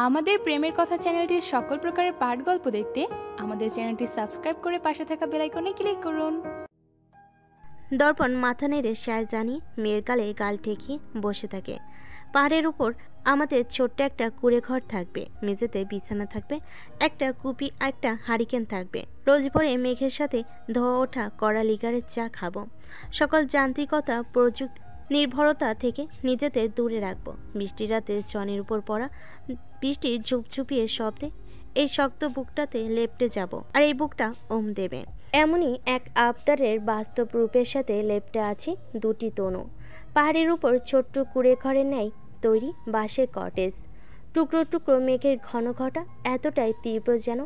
আমাদের প্রেমের কথা চ্যানেলটির সকল প্রকারের পাঠ গল্প দেখতে আমাদের চ্যানেলটি সাবস্ক্রাইব করে পাশে থাকা বেল আইকনে ক্লিক করুন। দর্পণ মাথা নেড়ে সায় জানিয়ে মেয়ের গালে গাল ঠেকিয়ে বসে থাকে। পাহাড়ের উপর আমাদের ছোট্ট একটা কুঁড়ে ঘর থাকবে, মেঝেতে বিছানা থাকবে, একটা কুপি একটা হারিকেন থাকবে। রোজ ভোরে মেঘের সাথে ধোয়া ওঠা কড়া লিগারের চা খাবো। সকল যান্ত্রিকতা প্রযুক্তি নির্ভরতা থেকে নিজেদের দূরে রাখবো। বৃষ্টির রাতে চনের উপর পড়া বৃষ্টি ঝুপঝুপিয়ে শব্দে এই শক্ত বুকটাতে লেপটে যাব, আর এই বুকটা ওম দেবে। এমনই এক আবদারের বাস্তব রূপের সাথে লেপটে আছে দুটি তনু। পাহাড়ের উপর ছোট্ট কুঁড়ে ঘরের ন্যায় তৈরি বাঁশের কটেজ। টুকরো টুকরো মেঘের ঘন ঘটা এতটাই তীব্র যেন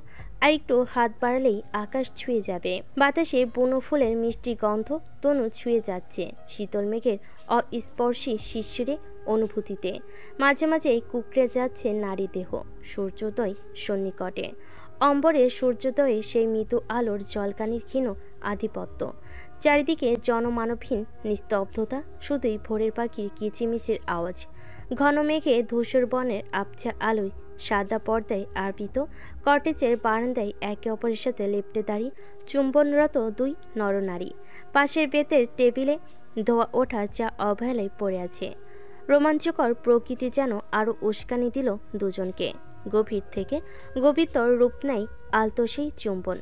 আর একটু হাত বাড়ালেই আকাশ ছুঁয়ে যাবে। বাতাসে বুনো ফুলের মিষ্টি গন্ধ তনু ছুঁয়ে যাচ্ছে শীতল মেঘের অস্পর্শী শিশিরে অনুভূতিতে। মাঝে মাঝে কুকড়ে যাচ্ছে নারী দেহ। সূর্যোদয় সন্নিকটে। অম্বরে সূর্যোদয়ে সেই মৃদু আলোর জলকানির ক্ষীণ আধিপত্য। চারিদিকে জনমানবহীন নিস্তব্ধতা, শুধুই ভোরের পাখির কিচিমিচির আওয়াজ। ঘন মেঘে ধূসর বনের আবছা আলোয় সাদা পর্দায় আবৃত কটেজের বারান্দায় একে অপরের সাথে লেপ্টে দাঁড়িয়ে চুম্বনরত দুই নরনারী। পাশের বেতের টেবিলে ধোয়া ওঠা চা অবহেলায় পড়ে আছে। রোমাঞ্চকর প্রকৃতি যেন আরও উস্কানি দিল দুজনকে। গভীর থেকে গভীরতর রূপ নেয় আলতো সেই চুম্বন।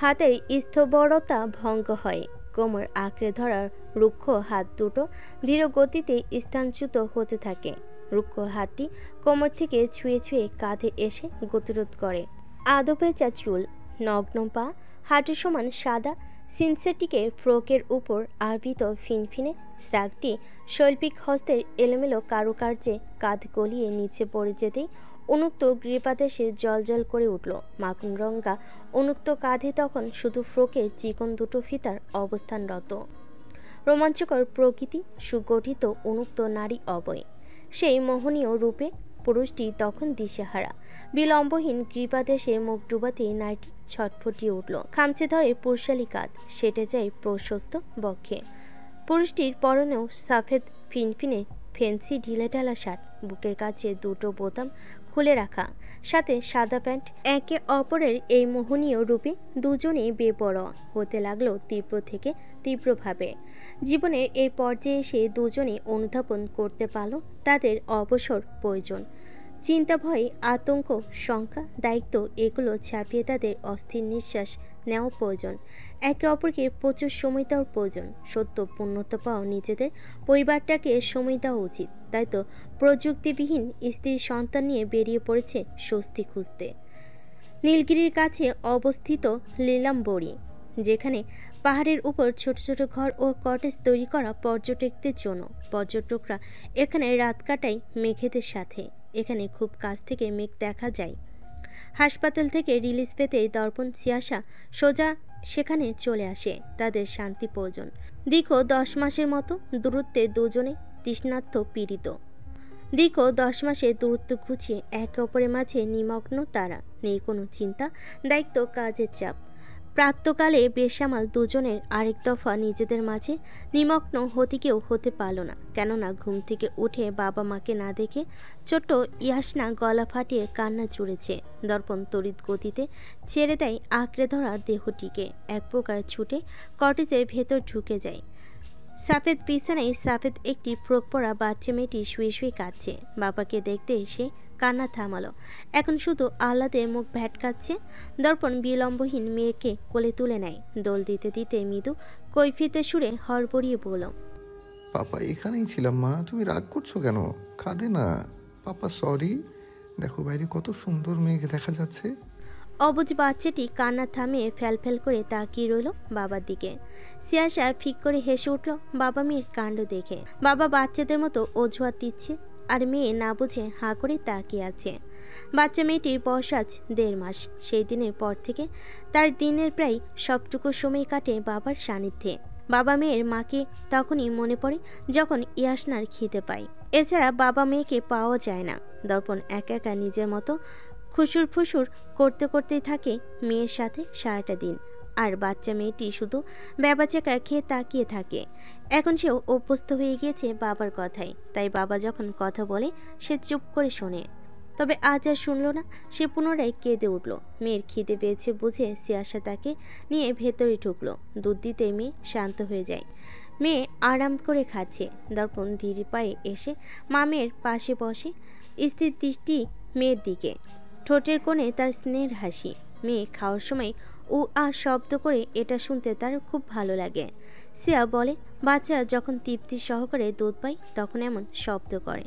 হাতের স্থবরতা ভঙ্গ হয়। কোমর আঁকড়ে ধরার রুক্ষ হাত দুটো ধীর গতিতে স্থানচ্যুত হতে থাকে। রুক্ষ হাতটি কোমর থেকে ছুঁয়ে ছুঁয়ে কাঁধে এসে গতিরোধ করে। আদো পেঁচা চুল, নগ্ন পা, হাঁটু সমান সাদা সিনথেটিকের ফ্রকের উপর আবৃত ফিনফিনে স্রাগটি শৈল্পিক হস্তের এলোমেলো কারুকার্যে কাঁধ গলিয়ে নিচে পড়ে যেতেই উন্মুক্ত গ্রীপাদেশে জলজল করে উঠল মাখন রঙা উন্মুক্ত কাঁধে তখন শুধু ফ্রকের চিকন দুটো ফিতার অবস্থানরত। রোমাঞ্চকর প্রকৃতি, সুগঠিত উন্মুক্ত নারী অবয়। সেই মোহনীয় রূপে পুরুষটি তখন দিশেহারা। বিলম্বহীন কৃপাদেশে মুখ ডুবাতেই নারীটি ছটফটিয়ে উঠল। খামচে ধরে পুরুষালী কাঁধ সেটে যায় প্রশস্ত বক্ষে। পুরুষটির পরনেও সাফেদ ফিনফিনে ফেন্সি ঢিলেঢালা শার্ট, বুকের কাছে দুটো বোতাম খুলে রাখা, সাথে সাদা প্যান্ট। একে অপরের এই মোহনীয় রূপে দুজনেই বেপরোয়া হতে লাগলো তীব্র থেকে তীব্রভাবে। জীবনের এই পর্যায়ে এসে দুজনে অনুধাবন করতে পারল তাদের অবসর প্রয়োজন। চিন্তা, ভয়, আতঙ্ক, শঙ্কা, দায়িত্ব এগুলো ছাপিয়ে তাদের অস্থির নিঃশ্বাস নেওয়া প্রয়োজন। একে অপরকে প্রচুর সময় দেওয়ার প্রয়োজন। সত্য পূর্ণতা পাওয়া নিজেদের পরিবারটাকে সময় দেওয়া উচিত। তাই তো প্রযুক্তিবিহীন স্ত্রী সন্তান নিয়ে বেরিয়ে পড়েছে স্বস্তি খুঁজতে নীলগিরির কাছে অবস্থিত লীলাম্বরী, যেখানে পাহাড়ের উপর ছোট ছোট ঘর ও কটেজ তৈরি করা পর্যটকদের জন্য। পর্যটকরা এখানে রাত কাটায় মেঘেদের সাথে। এখানে খুব কাছ থেকে মেঘ দেখা যায়। হাসপাতাল থেকে রিলিজ পেতে দর্পণ সিয়াসা সোজা সেখানে চলে আসে। তাদের শান্তি প্রয়োজন। দীর্ঘ 10 মাসের মতো দূরত্বে দুজনে তৃষ্ণার্ত পীড়িত। দীর্ঘ 10 মাসে দূরত্ব ঘুচিয়ে একে অপরের মাঝে নিমগ্ন তারা। নেই কোনো চিন্তা, দায়িত্ব, কাজের চাপ। প্রাতকালে বেসামাল দুজনের আরেক দফা নিজেদের মাঝে নিমগ্ন হতে কেউ হতে পারল না। কেননা ঘুম থেকে উঠে বাবা মাকে না দেখে ছোট্ট ইয়াসনা গলা ফাটিয়ে কান্না জুড়েছে। দর্পণ তড়িৎ গতিতে ছেড়ে দেয় আঁকড়ে ধরা দেহটিকে। এক প্রকার ছুটে কটেজের ভেতর ঢুকে যায়। সাফেদ বিছানায় সাফেদ একটি ফ্রক পরা বাচ্চা মেয়েটি শুয়ে শুয়ে কাঁদছে। বাবাকে দেখতে এসে কান্না থামালো। এখন শুধু আহ্লাদে মুখ ভ্যাটকাচ্ছে। দর্পণ বিলম্বহীন মেয়েকে কোলে তুলে নেয়। দোল দিতে দিতে মৃদু কৈফিতে সুরে হড়বড়িয়ে বলল, পাপা এখানেই ছিলাম মা, তুমি রাগ করছো কেন? কাঁদে না পাপা, সরি। দেখো বাইরে কত সুন্দর মেঘ দেখা যাচ্ছে। অবুঝ বাচ্চাটি কান্না থামিয়ে ফ্যাল করে তাকিয়ে রইল বাবার দিকে। সিয়াসা ফিক করে হেসে উঠল বাবা মেয়ের কাণ্ড দেখে। বাবা বাচ্চাদের মতো অজুহাত দিচ্ছে, আর মেয়ে না বুঝে হাঁ করে তাকিয়ে আছে। বাচ্চা মেয়েটির বয়স আজ 1.5 মাস। সেই দিনের পর থেকে তার দিনের প্রায় সবটুকু সময় কাটে বাবার সান্নিধ্যে। বাবা মেয়ের মাকে তখনই মনে পড়ে যখন ইয়াসনার খিদে পায়। এছাড়া বাবা মেয়েকে পাওয়া যায় না। দর্পণ একা একা নিজের মতো খুশুর ফুসুর করতে করতেই থাকে মেয়ের সাথে সারাটা দিন। আর বাচ্চা মেয়েটি শুধু ব্যাবাচাকা খেয়ে তাকিয়ে থাকে। এখন সেও অভ্যস্ত হয়ে গিয়েছে বাবার কথায়। তাই বাবা যখন কথা বলে সে চুপ করে শোনে। তবে আজ আর শুনল না। সে পুনরায় কেঁদে উঠল। মেয়ের খিদে পেয়েছে বুঝে সিয়াসা তাকে নিয়ে ভেতরে ঢুকলো। দুধ দিতে মেয়ে শান্ত হয়ে যায়। মেয়ে আরাম করে খাচ্ছে। দর্পণ ধীরে পায়ে এসে মা মেয়ের পাশে বসে, স্থির দৃষ্টি মেয়ের দিকে। ঠোঁটের কোণে তার স্নেহের হাসি। মেয়ে খাওয়ার সময় ও আ শব্দ করে, এটা শুনতে তার খুব ভালো লাগে। সিয়া বলে, বাচ্চা যখন তৃপ্তি সহকারে দুধ পায় তখন এমন শব্দ করে।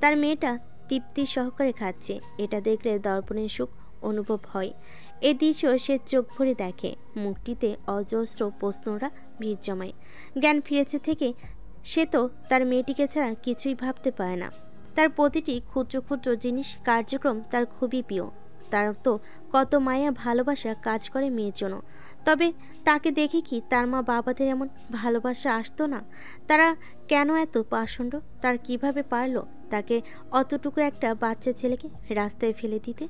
তার মেয়েটা তৃপ্তি সহকারে খাচ্ছে, এটা দেখলে দর্পণের সুখ অনুভব হয়। এ দৃশ্য সে চোখ ভরে দেখে। মুখটিতে অজস্র প্রশ্নরা ভিড় জমায়। জ্ঞান ফিরেছে থেকে সে তো তার মেয়েটিকে ছাড়া কিছুই ভাবতে পারে না। তার প্রতিটি ক্ষুদ্র ক্ষুদ্র জিনিস কার্যক্রম তার খুবই প্রিয়। তার তো কত মায়া ভালোবাসা কাজ করে মেয়ের জন্য। তবে তাকে দেখে কি তার মা বাবাদের এমন ভালোবাসা আসতো না? তারা কেন এত পাষণ্ড? তার কিভাবে পারলো তাকে অতটুকু একটা বাচ্চা ছেলেকে রাস্তায় ফেলে দিতে?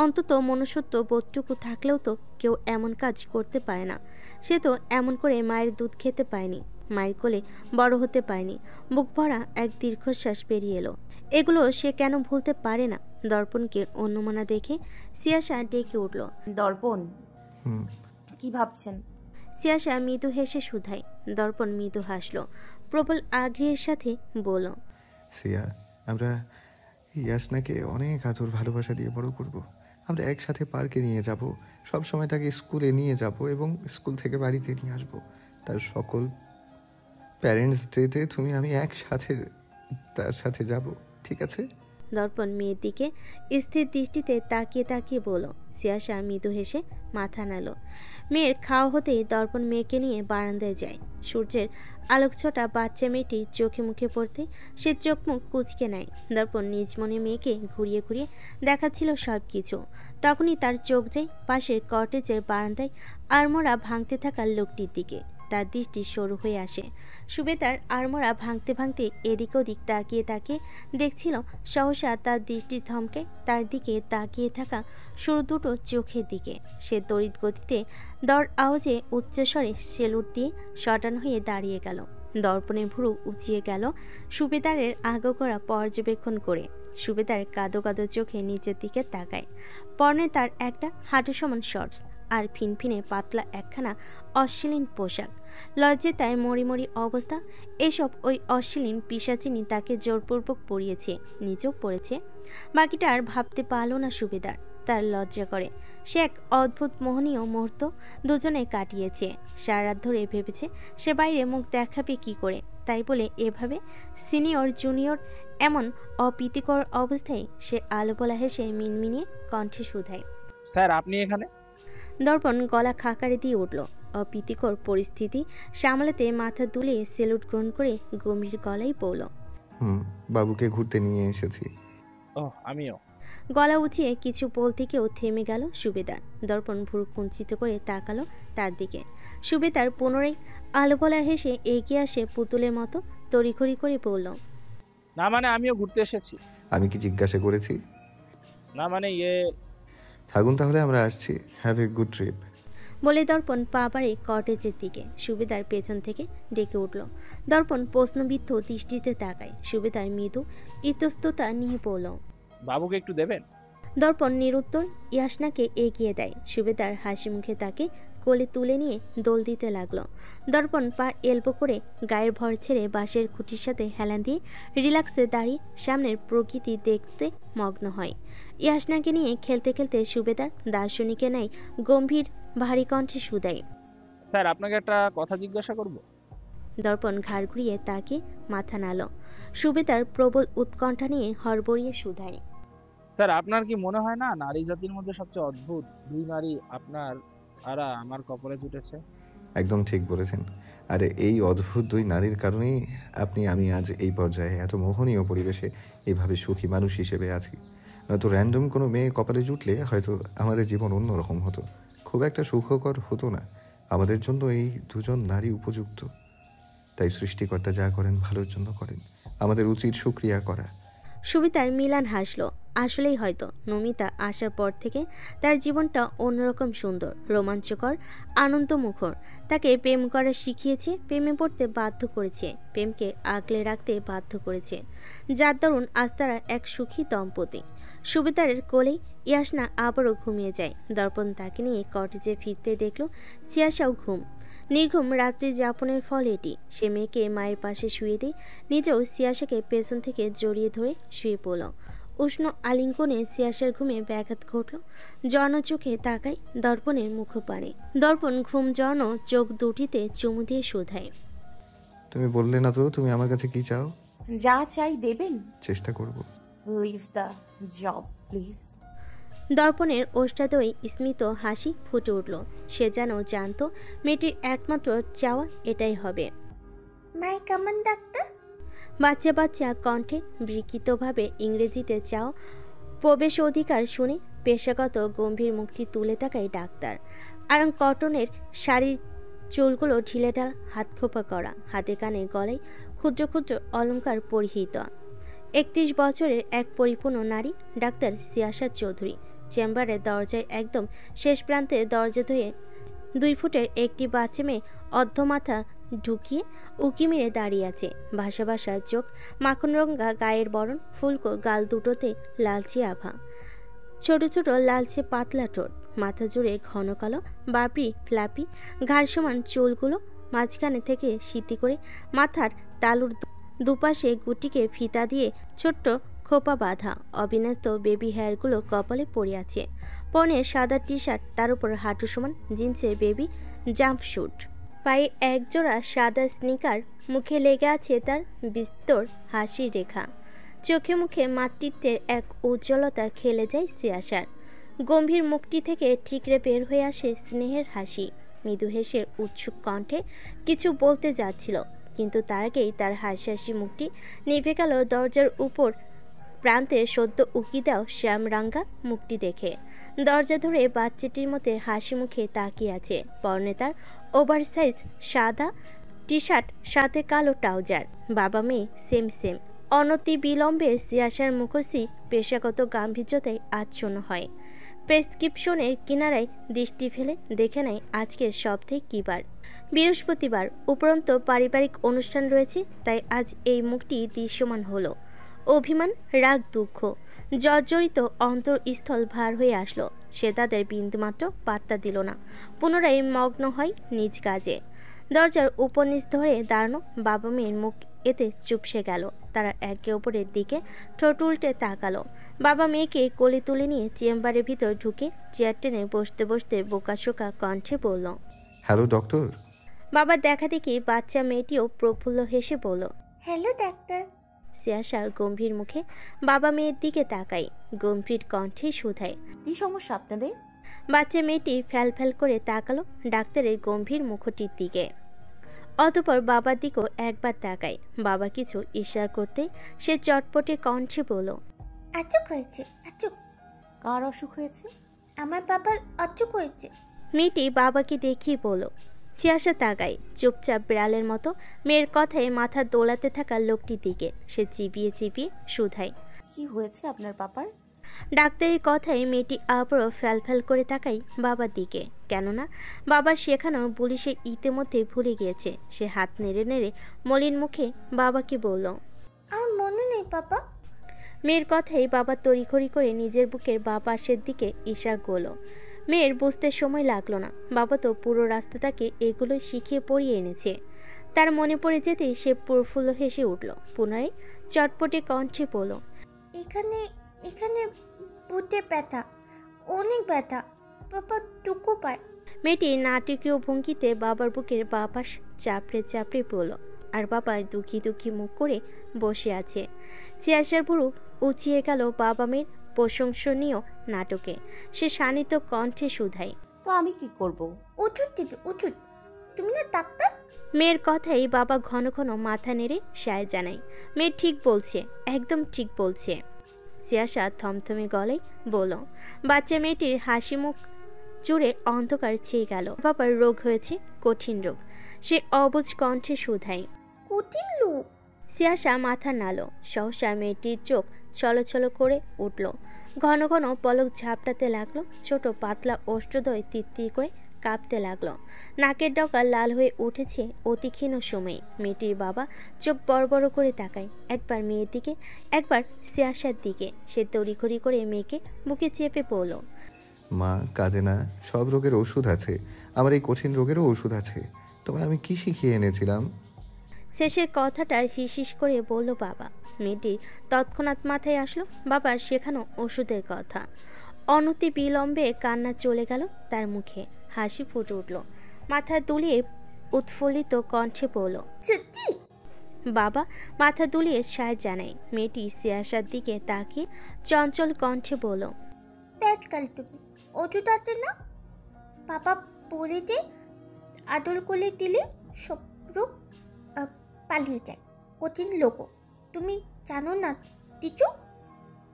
অন্তত মনুষ্যত্ব বোধটুকু থাকলেও তো কেউ এমন কাজ করতে পারে না। সে তো এমন করে মায়ের দুধ খেতে পায়নি, মায়ের কোলে বড় হতে পারেনি। বুক ভরা এক দীর্ঘশ্বাস বেরিয়ে এলো। এগুলো সে কেন ভুলতে পারে না? দর্পণকে অন্যমনা দেখে সিয়াসা ডেকে উঠল। দর্পণ, হুম কি ভাবছেন? সিয়াসা মৃদু হেসে শুধায়। দর্পণ মৃদু হাসল, প্রবল আগ্রহের সাথে বলল, সিয়া, আমরা ইয়াসনাকে অনেক আদর ভালোবাসা দিয়ে বড় করব। আমরা একসাথে পার্কে নিয়ে যাব, সব সময় তাকে স্কুলে নিয়ে যাব এবং স্কুল থেকে বাড়িতে নিয়ে আসব। তার সকল প্যারেন্টস ডেতে তুমি আমি একসাথে তার সাথে যাব, ঠিক আছে? দর্পণ মেয়ের দিকে স্থির দৃষ্টিতে তাকিয়ে তাকিয়ে বলল। সিয়াসা মৃদু হেসে মাথা নাড়ল। মেয়ের খাওয়া হতেই দর্পণ মেয়েকে নিয়ে বারান্দায় যায়। সূর্যের আলোকছটা বাচ্চা মেয়েটির চোখে মুখে পড়তে সে চোখ মুখ কুঁচকে নেয়। দর্পণ নিজ মনে মেয়েকে ঘুরিয়ে ঘুরিয়ে দেখাচ্ছিল সব কিছু। তখনই তার চোখ যায় পাশের কটেজের বারান্দায় আড়মোড়া ভাঙতে থাকা লোকটির দিকে। তার দৃষ্টি সরু হয়ে আসে। সুবেদার আড়মোড়া ভাঙতে ভাঙতে এদিক ওদিক তাকিয়ে তাকিয়ে দেখছিল। সহসা তার দৃষ্টি থমকে তার দিকে তাকিয়ে থাকা সরু দুটো চোখের দিকে। সে তড়িৎ গতিতে দর আওয়াজে উচ্চস্বরে সেলুট দিয়ে শটান হয়ে দাঁড়িয়ে গেল। দর্পণের ভুরু উঁচিয়ে গেল সুবেদারের আগাগোড়া পর্যবেক্ষণ করে। সুবেদার কাদো কাদো চোখে নিচের দিকে তাকায়। পরনে তার একটা হাঁটু সমান শর্টস আর ফিনফিনে পাতলা একখানা অশ্লীল পোশাক। লজ্জে তাই মরি অবস্থা। এসব ওই অশ্লীল পিশাচিনী তাকে জোরপূর্বক পরিয়েছে, নিজেও পড়েছে। বাকিটা আর ভাবতে পারল না সুবেদার। তার লজ্জা করে। সে এক অদ্ভুত মোহনীয় মুহূর্ত দুজনে কাটিয়েছে। সারা রাত ধরে ভেবেছে সে বাইরে মুখ দেখাবে কি করে, তাই বলে এভাবে সিনিয়র জুনিয়র এমন অপ্রীতিকর অবস্থায় সে আলোবলা হেসে মিনমিনিয়ে কণ্ঠে শুধায়, স্যার আপনি এখানে? দর্পণ গলা খাকারে দিয়ে উঠল। অপ্রীতিকর পরিস্থিতি সামলাতে মাথা দুলিয়ে সেলুট গ্রহণ করে গম্ভীর গলায় বলল, বাবুকে ঘুরতে নিয়ে এসেছি। ওহ, আমিও। গলা উঁচিয়ে কিছু বলতে কেউ থেমে গেল সুবেদার। দর্পণ ভুরু কুঞ্চিত করে তাকালো তার দিকে। সুবেদার পুনরায় আলোবলা হেসে এগিয়ে আসে পুতুলের মতো তড়িঘড়ি করে বলল, না মানে আমিও ঘুরতে এসেছি। আমি কি জিজ্ঞাসা করেছি? না মানে থাকুন তাহলে, আমরা আসছি। Have a good trip. বলে দর্পণ পা বাড়ে কটেজের দিকে। সুবেদার পেছন থেকে ডেকে উঠল। দর্পণ প্রশ্নবিদ্ধ দৃষ্টিতে তাকায়। সুবেদার মৃদু ইতস্ততা নিয়ে বলল, বাবুকে একটু দেবেন? দর্পণ নিরুত্তর ইয়াসনাকে এগিয়ে দেয়। সুবেদার হাসি মুখে তাকে কোলে তুলে নিয়ে দোল দিতে লাগলো। দর্পণ পা এলবো করে গায়ের ভর ছেড়ে বাঁশের খুঁটির সাথে হেলান দিয়ে রিল্যাক্সে দাঁড়িয়ে সামনের প্রকৃতি দেখতে মগ্ন হয়। ইয়াসনাকে নিয়ে খেলতে খেলতে সুবেদার দার্শনিকে নেয় গম্ভীর ভারী কণ্ঠে শুধায়, স্যার আপনাকে একটা কথা জিজ্ঞাসা করব। দর্পণ ঘাড় ঘুরিয়ে তাকে মাথা নাড়ল। সুবেদার প্রবল উৎকণ্ঠা নিয়ে হড়বড়িয়ে শুধায়, স্যার আপনার কি মনে হয় না নারী জাতির মধ্যে সবচেয়ে অদ্ভুত দুই নারী আপনার আর আমার কপালে জুটেছে? একদম ঠিক বলেছেন। আর এই অদ্ভুত দুই নারীর কারণেই আমি আজ এই পর্যায়ে এত মোহনীয় পরিবেশে এইভাবে সুখী মানুষ হিসেবে আছি। নয়তো র্যান্ডম কোনো মেয়ে কপালে জুটলে হয়তো আমাদের জীবন অন্যরকম হতো, খুব একটা সুখকর হতো না। আমাদের জন্য এই দুজন নারী উপযুক্ত। তাই সৃষ্টিকর্তা যা করেন ভালোর জন্য করেন, আমাদের উচিত শুকরিয়া করা। সুবিতার মিলান হাসল। আসলেই হয়তো নমিতা আসার পর থেকে তার জীবনটা অন্যরকম সুন্দর, রোমাঞ্চকর, আনন্দমুখর। তাকে প্রেম করা শিখিয়েছে, প্রেমে পড়তে বাধ্য করেছে, প্রেমকে আগলে রাখতে বাধ্য করেছে, যার দরুন আজ তারা এক সুখী দম্পতি। সুবেদারের কোলেই ইয়াসনা আবারও ঘুমিয়ে যায়। দর্পণ তাকে নিয়ে কটেজে ফিরতে দেখল ছিয়াশাও ঘুম। নির্ঘুম রাত্রি যাপনের ফল এটি। সে মেয়েকে মায়ের পাশে শুয়ে দিয়ে নিজেও সিয়াশাকে পেছন থেকে জড়িয়ে ধরে শুয়ে পড়ল। উষ্ণ আলিঙ্গনে সিয়াশার ঘুমে ব্যাঘাত ঘটল। জন চোখে তাকায় দর্পণের মুখপানে। দর্পণ ঘুম জন চোখ দুটিতে চুমু দিয়ে শোধায়, তুমি বললে না তো তুমি আমার কাছে কি চাও? যা চাই দেবেন। চেষ্টা করব। Leave the job please. দর্পণের ওষ্ঠাদয় স্মিত হাসি ফুটে উঠল। সে যেন জানত মেয়েটির একমাত্র চাওয়া এটাই হবে। মাই কামান ডাক্তার। বাচ্চা বাচ্চা কণ্ঠে বিকৃতভাবে ইংরেজিতে চাও প্রবেশ অধিকার শুনে পেশাগত গম্ভীর মুখটি তুলে তাকায় ডাক্তার। আরাম কটনের শাড়ি, চুলগুলো ঢিলেঢাল, হাত খোপা করা, হাতে কানে গলায় ক্ষুদ্র ক্ষুদ্র অলংকার পরিহিত। 31 বছরের এক পরিপূর্ণ নারী ডাক্তার সিয়াসা চৌধুরী। চেম্বারের দরজায় একদম শেষ প্রান্তে দরজা ধুয়ে 2 ফুটের একটি বাচ্চা মেয়ে অর্ধমাথা ঢুকিয়ে উকি মেরে দাঁড়িয়ে আছে। ভাসা ভাসা চোখ, মাখনরঙা গায়ের বরণ, ফুলকো গাল দুটোতে লালচে আভা, ছোট ছোট লালচে পাতলা ঠোঁট, মাথা জুড়ে ঘন কালো বাবরি ফ্ল্যাপি ঘাড় সমান চুলগুলো মাঝখানে থেকে সিতি করে মাথার তালুর দুপাশে গুটিকে ফিতা দিয়ে ছোট্ট খোপা বাঁধা। অবিন্যস্ত বেবি হেয়ারগুলো কপালে পড়ে আছে। পরনে সাদা টি শার্ট, তার উপর হাঁটু সমান জিন্সের বেবি জাম্পস্যুট, পায়ে একজোড়া সাদা স্নিকার। মুখে লেগে আছে তার বিস্তর হাসির রেখা। চোখে মুখে মাতৃত্বের এক উজ্জ্বলতা খেলে যায় সিয়াশার। গম্ভীর মুখটি থেকে ঠিকরে বের হয়ে আসে স্নেহের হাসি। মৃদু হেসে উৎসুক কণ্ঠে কিছু বলতে যাচ্ছিল, কিন্তু তার আগেই তার হাসি মুখটি নিভে গেল দরজার উপর প্রান্তে সদ্য উকি দেও শ্যামরাঙ্গা মুখটি দেখে। দরজা ধরে বাচ্চাটির মধ্যে হাসি মুখে তাকিয়ে আছে। পরনে তার ওভারসাইজ সাদা টি শার্ট, সাথে কালো ট্রাউজার। বাবা মেয়ে সেম সেম। অনতি বিলম্বে সিয়াশার মুখশ্রী পেশাগত গাম্ভীর্যতায় আচ্ছন্ন হয়। প্রেসক্রিপশনের কিনারায় দৃষ্টি ফেলে দেখে নেয় আজকের সপ্তাহে কী বার। বৃহস্পতিবার। উপরন্ত পারিবারিক অনুষ্ঠান রয়েছে, তাই আজ এই মুখটি দৃশ্যমান হলো। অভিমান, রাগ, দুঃখ জর্জরিত অন্তরস্থল ভার হয়ে আসলো। সে তাদের বিন্দুমাত্র পাত্তা দিল না। পুনরায় মগ্ন হয় নিজ কাজে। দরজার উপর নিচ ধরে দাঁড়ানো বাবা মেয়ের মুখ এতে চুপসে গেল। তারা একে অপরের দিকে ঠোঁট উল্টে তাকালো। বাবা মেয়েকে কোলে তুলে নিয়ে চেম্বারের ভিতর ঢুকে চেয়ার টেনে বসতে বসতে বোকাশোকা কণ্ঠে বলল, হ্যালো ডক্টর। বাবা দেখা দেখি বাচ্চা মেয়েটিও প্রফুল্ল হেসে বলল, হ্যালো ডাক্তার। সিয়াশা গম্ভীর মুখে বাবা মেয়ের দিকে তাকায়, গম্ভীর কণ্ঠে শুধায়, কি সমস্যা আপনাদের? বাচ্চা মেয়েটি ফ্যাল ফ্যাল করে তাকালো ডাক্তারের গম্ভীর মুখটির দিকে। অতঃপর বাবার দিকেও একবার তাকায়। বাবা কিছু ইশারা করতে সে চটপটে কণ্ঠে বলল, আচুক হয়েছে, আচুক। কার অসুখ হয়েছে? আমার বাবার অচুক হয়েছে। মেয়েটি বাবাকে দেখিয়ে বলল। সিয়াশা তাকায় চুপচাপ বিড়ালের মতো মেয়ের কথায় মাথা দোলাতে থাকা লোকটির দিকে। সে চিবিয়ে চিবিয়ে শুধায়, কি হয়েছে আপনার পাপার? ডাক্তারের কথায় মেয়েটি আবারও ফ্যাল ফ্যাল করে তাকায় বাবার দিকে। কেননা বাবার শেখানো বুলি সে ইতিমধ্যে ভুলে গিয়েছে। সে হাত নেড়ে নেড়ে মলিন মুখে বাবাকে বলল, আর মনে নেই পাপা। মেয়ের কথাই বাবা তড়িঘড়ি করে নিজের বুকের বাঁ পাশের দিকে ইশারা করল। মেয়ের বুঝতে সময় লাগলো না। বাবা তো পুরো রাস্তা তাকে এগুলোই শিখিয়ে পড়িয়ে এনেছে। তার মনে পড়ে যেতেই সে প্রফুল্ল হেসে উঠল। পুনরায় চটপটে কণ্ঠে বলল, এখানে এখানে বুটে ব্যথা, অনেক ব্যথা। পাপা টুকু পায়। মেয়েটি নাটকীয় ভঙ্গিতে বাবার বুকের বাঁ পাশ চাপড়ে চাপড়ে পড়ল। আর বাবা দুঃখী দুঃখী মুখ করে বসে আছে। সিয়াশার ভুরু উঁচিয়ে গেল বাবা মেয়ের প্রশংসনীয় নাটকে। সে শানিত কণ্ঠে শুধায়, তো আমি কি করব? উঠুট দিবে, উঠুট। তুমি না ডাক্তার? মেয়ের কথাই বাবা ঘন ঘন মাথা নেড়ে সায় জানায়, মেয়ে ঠিক বলছে, একদম ঠিক বলছে। সিয়াশা থমথমে গলায় বলল। বাচ্চা মেয়েটির হাসি মুখ জুড়ে অন্ধকার ছেয়ে গেল। বাবার রোগ হয়েছে, কঠিন রোগ। সে অবুঝ কণ্ঠে শুধায়, কঠিন লোক? সিয়াশা মাথা নাড়ল। সহসা মেয়েটির চোখ ছলছল করে উঠল। ঘন ঘন পলক ঝাপটাতে লাগলো। ছোট পাতলা ওষ্ঠদ্বয় তিত্তির করে কাঁপতে লাগলো। নাকের ডগা লাল হয়ে উঠেছে অতি ক্ষীণ সময়ে। মেয়েটির বাবা চোখ বড় বড় করে তাকায়, একবার মেয়ের দিকে, একবার সিয়াসার দিকে। সে তড়িঘড়ি করে মেয়েকে বুকে চেপে পড়ল। মা কাঁদে না, সব রোগের ওষুধ আছে, আমার এই কঠিন রোগেরও ওষুধ আছে। তোমায় আমি কি শিখিয়ে এনেছিলাম? শেষের কথাটা হিসিস করে বলল বাবা। মেয়েটির তৎক্ষণাৎ মাথায় আসলো বাবার শেখানো ওষুধের কথা। অনতি বিলম্বে কান্না চলে গেল তার মুখে, হাসি ফুটে উঠল। মাথা দুলিয়ে উৎফুল্লিত কণ্ঠে বলল, সত্যি? বাবা মাথা দুলিয়ে সায় জানায়। মেয়েটি সিয়াসার দিকে তাকিয়ে চঞ্চল কণ্ঠে বলল, পেট কাল তুমি ওষুধ আছে না? বাবা বলে যে আদর করে দিলে সব রোগ পালিয়ে যায়। কঠিন লোক তুমি জানো না টিচু?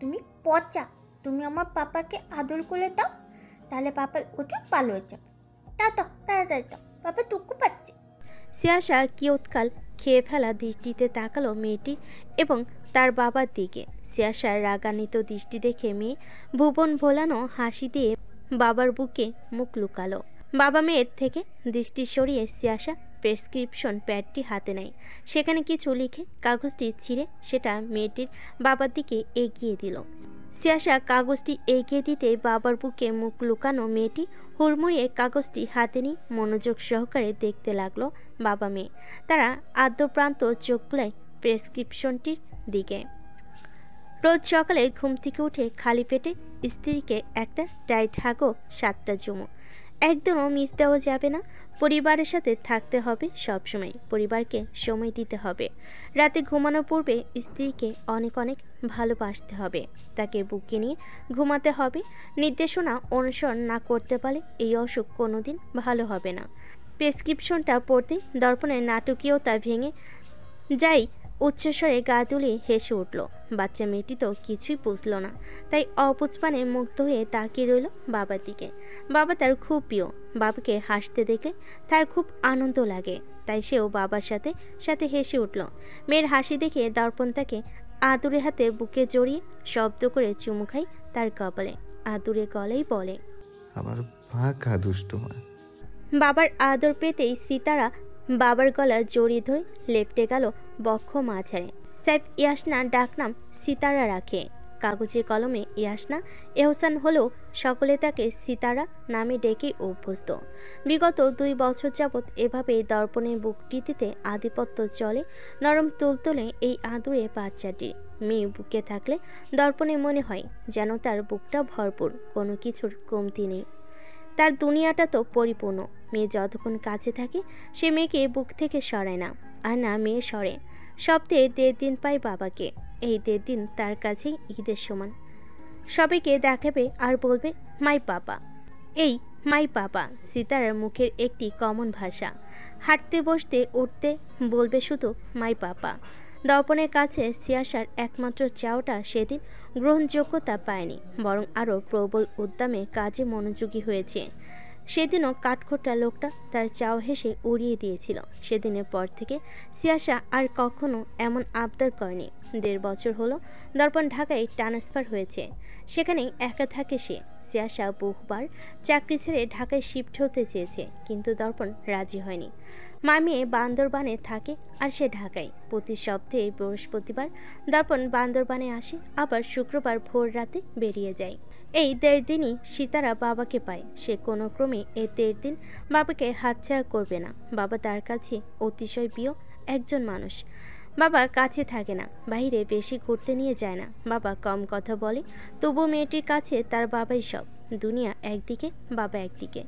তুমি পচা। তুমি আমার পাপাকে আদর করে দাও, তাহলে পাপার ওষুধ ভালো হয়ে যাবে। দাও দাও তাড়াতাড়ি দাও, পাপা দুঃখ পাচ্ছে। সিয়াসা কিয়ৎকাল খেয়ে ফেলা দৃষ্টিতে তাকালো মেয়েটি এবং তার বাবার দিকে। সিয়াসার রাগান্বিত দৃষ্টি দেখে মেয়ে ভুবন ভোলানো হাসি দিয়ে বাবার বুকে মুখ লুকালো। বাবা মেয়ের থেকে দৃষ্টি সরিয়ে সিয়াসা প্রেসক্রিপশন প্যাডটি হাতে নেয়। সেখানে কিছু লিখে কাগজটি ছিঁড়ে সেটা মেয়েটির বাবার দিকে এগিয়ে দিল। সিয়াসা কাগজটি এগিয়ে দিতে বাবার বুকে মুখ লুকানো মেয়েটি হুড়মুড়িয়ে কাগজটি হাতে নিয়ে মনোযোগ সহকারে দেখতে লাগলো বাবা মেয়ে। তারা আদ্যপ্রান্ত চোখ বুলায় প্রেসক্রিপশনটির দিকে। রোজ সকালে ঘুম থেকে উঠে খালি পেটে স্ত্রীকে একটা ডায়েট হাগো 7টা চুমো। একদমও মিস দেওয়া যাবে না। পরিবারের সাথে থাকতে হবে সবসময়, পরিবারকে সময় দিতে হবে। রাতে ঘুমানোর পূর্বে স্ত্রীকে অনেক অনেক ভালোবাসতে হবে, তাকে বুকে নিয়ে ঘুমাতে হবে। নির্দেশনা অনুসরণ না করতে পারলে এই অসুখ কোনোদিন ভালো হবে না। প্রেসক্রিপশনটা পড়তে দর্পণের নাটকীয়তা ভেঙে যাই উচ্চস্বরে গা দুলিয়ে হেসে উঠল। বাচ্চা মেয়েটি তো কিছুই বুঝল না, তাই অপুষ্পানে মুগ্ধ হয়ে তাকিয়ে রইল বাবার দিকে। বাবা তার খুব প্রিয়, বাবাকে হাসতে দেখলে তার খুব আনন্দ লাগে, তাই সেও বাবার সাথে সাথে হেসে উঠল। মেয়ের হাসি দেখে দর্পণ তাকে আদুরে হাতে বুকে জড়িয়ে শব্দ করে চুমু খাই তার কপালে। আদুরে গলেই বলে, আমার ভাগা দুষ্ট মা। বাবার আদর পেতেই সিতারা বাবার গলা জড়িয়ে ধরে লেপটে গেল বক্ষ মাঝারে। সাইফ ইয়াসনা ডাকনাম সিতারা রাখে। কাগজে কলমে ইয়াসনা এহসান হলেও সকলে তাকে সিতারা নামে ডেকে অভ্যস্ত। বিগত 2 বছর যাবৎ এভাবেই দর্পণের বুকটিতে আধিপত্য চলে নরম তুলতুলে এই আদুরে বাচ্চাটির। মেয়ে বুকে থাকলে দর্পণে মনে হয় যেন তার বুকটা ভরপুর, কোনো কিছুর কমতি নেই। তার দুনিয়াটা তো পরিপূর্ণ। মেয়ে যতক্ষণ কাছে থাকে সে মেয়েকে বুক থেকে সরায় না, আর না মেয়ে সরে। সপ্তাহে 1.5 দিন পায় বাবাকে। এই 1.5 দিন তার কাছে ঈদের সমান। সবাইকে দেখাবে আর বলবে মাই পাপা। এই মাই পাপা সিতারার মুখের একটি কমন ভাষা। হাঁটতে বসতে উঠতে বলবে শুধু মাই পাপা। দর্পণের কাছে সিয়াসার একমাত্র চাওটা সেদিন গ্রহণযোগ্যতা পায়নি, বরং আরও প্রবল উদ্যমে কাজে মনোযোগী হয়েছে। সেদিনও কাঠখোট্টা লোকটা তার চাও হেসে উড়িয়ে দিয়েছিল। সেদিনের পর থেকে সিয়াসা আর কখনো এমন আবদার করেনি। 1.5 বছর হলো দর্পণ ঢাকায় ট্রান্সফার হয়েছে, সেখানেই একা থাকে সে। সিয়াসা বহুবার চাকরি ছেড়ে ঢাকায় শিফট হতে চেয়েছে, কিন্তু দর্পণ রাজি হয়নি। মামিয়ে বান্দরবানে থাকে আর সে ঢাকায়। প্রতি সপ্তাহে বৃহস্পতিবার দর্পণ বান্দরবানে আসে, আবার শুক্রবার ভোর রাতে বেরিয়ে যায়। এই 1.5 দিনই সিতারা বাবাকে পায়। সে কোনো ক্রমে এই 1.5 দিন বাবাকে হাতছাড়া করবে না। বাবা তার কাছে অতিশয় প্রিয় একজন মানুষ। বাবা কাছে থাকে না, বাইরে বেশি ঘুরতে নিয়ে যায় না। বাবা কম কথা বলে, তবু মেয়েটির কাছে তার বাবাই সব। দুনিয়া একদিকে, বাবা একদিকে।